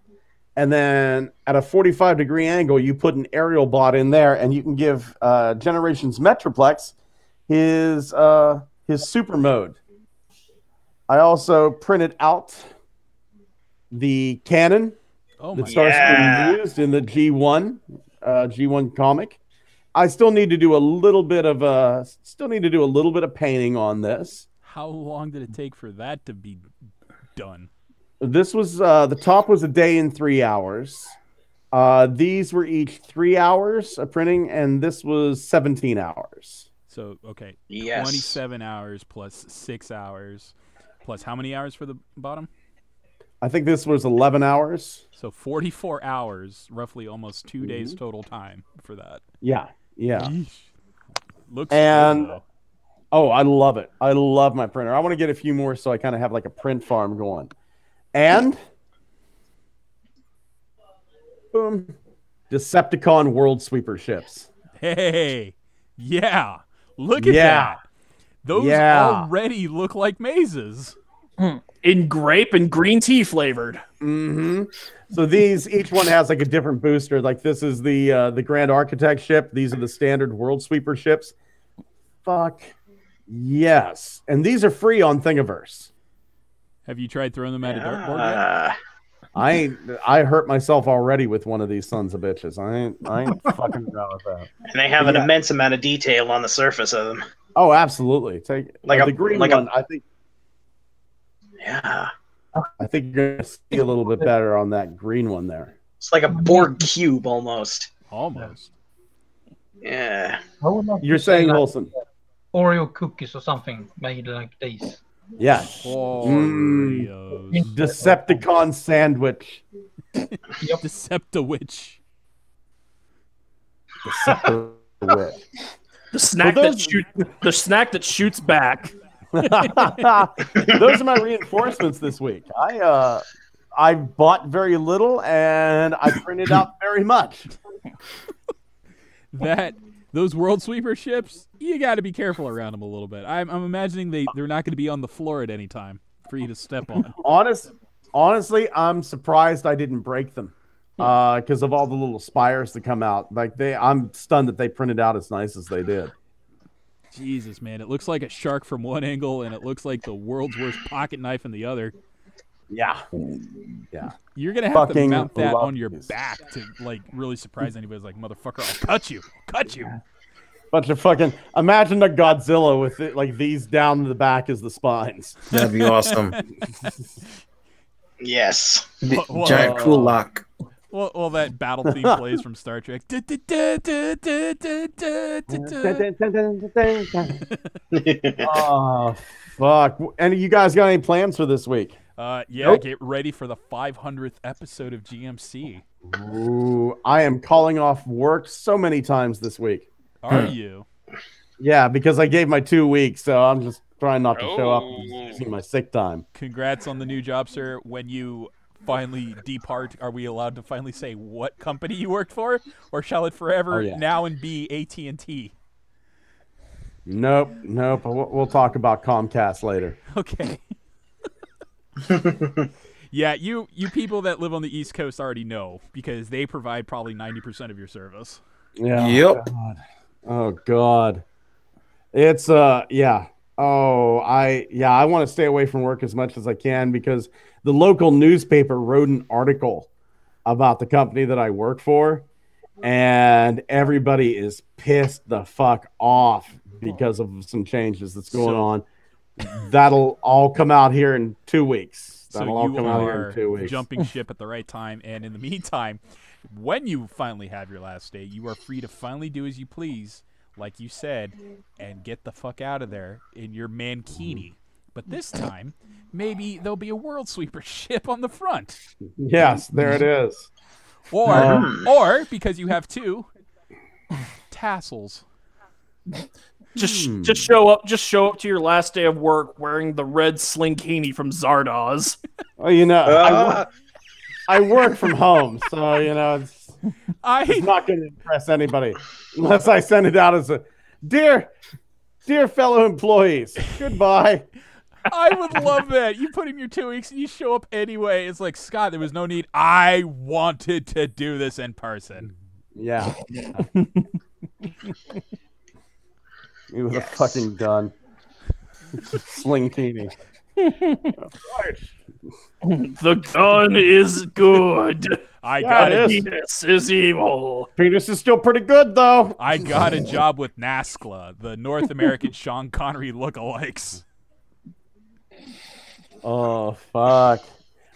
and then at a 45-degree angle, you put an aerial bot in there, and you can give Generations Metroplex his super mode. I also printed out the cannon that Starscream used in the G1 comic. I still need to do a little bit of painting on this. How long did it take for that to be done? This was the top was a day and 3 hours. These were each 3 hours of printing, and this was 17 hours. So okay, yes. 27 hours plus 6 hours, plus how many hours for the bottom? I think this was 11 hours. So 44 hours, roughly almost 2 days total time for that. Yeah. Yeesh. Looks and cool, oh, I love it. I love my printer. I want to get a few more so I kind of have like a print farm going. And boom, Decepticon World Sweeper ships. Hey, yeah, look at that. Those already look like mazes. In grape and green tea flavored. Mm-hmm. So these, each one has like a different booster. Like this is the Grand Architect ship. These are the standard World Sweeper ships. Fuck yes. And these are free on Thingiverse. Have you tried throwing them at a dartboard yet? I hurt myself already with one of these sons of bitches. I ain't fucking around with that. And they have an immense amount of detail on the surface of them. Oh, absolutely. Take like the green one. I think. Yeah. I think you're gonna see a little bit better on that green one there. It's like a Borg cube almost. Almost. Yeah. You're saying, Olsen? Oreo cookies or something made like these. Yeah. Oreos. Decepticon sandwich. Yep. Deceptowitch. Deceptowitch. The snack that shoots back. Those are my reinforcements this week. I bought very little and I printed out very much. Those World Sweeper ships, you got to be careful around them a little bit. I'm imagining they're not going to be on the floor at any time for you to step on. Honestly, I'm surprised I didn't break them because of all the little spires that come out. I'm stunned that they printed out as nice as they did. Jesus, man, it looks like a shark from one angle, and it looks like the world's worst pocket knife in the other. Yeah. You're gonna have to mount that on your back to really surprise anybody. Like, motherfucker, I'll cut you. Bunch of fucking. Imagine a Godzilla with it, like these down the back as the spines. That'd be awesome. Yes. Giant cool lock. Well, that battle theme plays from Star Trek. Oh, fuck. And you guys got any plans for this week? Yeah, Nope. get ready for the 500th episode of GMC. Ooh, I am calling off work so many times this week. Are you? Yeah, because I gave my 2 weeks, so I'm just trying not to show up Oh. using my sick time. Congrats on the new job, sir. When you finally depart, are we allowed to finally say what company you worked for? Or shall it forever now and be AT&T? Nope. We'll talk about Comcast later. Okay. Yeah, you people that live on the East Coast already know, because they provide probably 90% of your service. Yeah. Yep. Oh God. It's yeah. Oh, I want to stay away from work as much as I can because the local newspaper wrote an article about the company that I work for, and everybody is pissed the fuck off because of some changes that's going on. That'll all come out here in 2 weeks. That'll all come out here in 2 weeks. Jumping ship at the right time, and in the meantime, when you finally have your last day, you are free to finally do as you please, like you said, and get the fuck out of there in your mankini. But this time, maybe there'll be a World Sweeper ship on the front. Yes, there it is. Or because you have two, tassels. Just show up to your last day of work wearing the red slinkini from Zardoz. Well, you know, I work from home, so you know it's not going to impress anybody unless I send it out as a dear fellow employees. Goodbye. I would love that. You put in your 2 weeks and you show up anyway. It's like, Scott, there was no need. I wanted to do this in person. Yeah. He was fucking done. Slinkini. The gun is good. I got it. Penis is evil. Penis is still pretty good, though. I got a job with NASCLA, the North American Sean Connery lookalikes. Oh, fuck.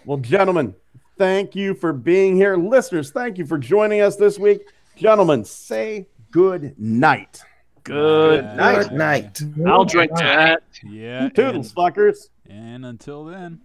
Well, gentlemen, thank you for being here. Listeners, thank you for joining us this week. Gentlemen, say good night. Good Night. I'll drink to that. Yeah. Toodles, fuckers. And until then.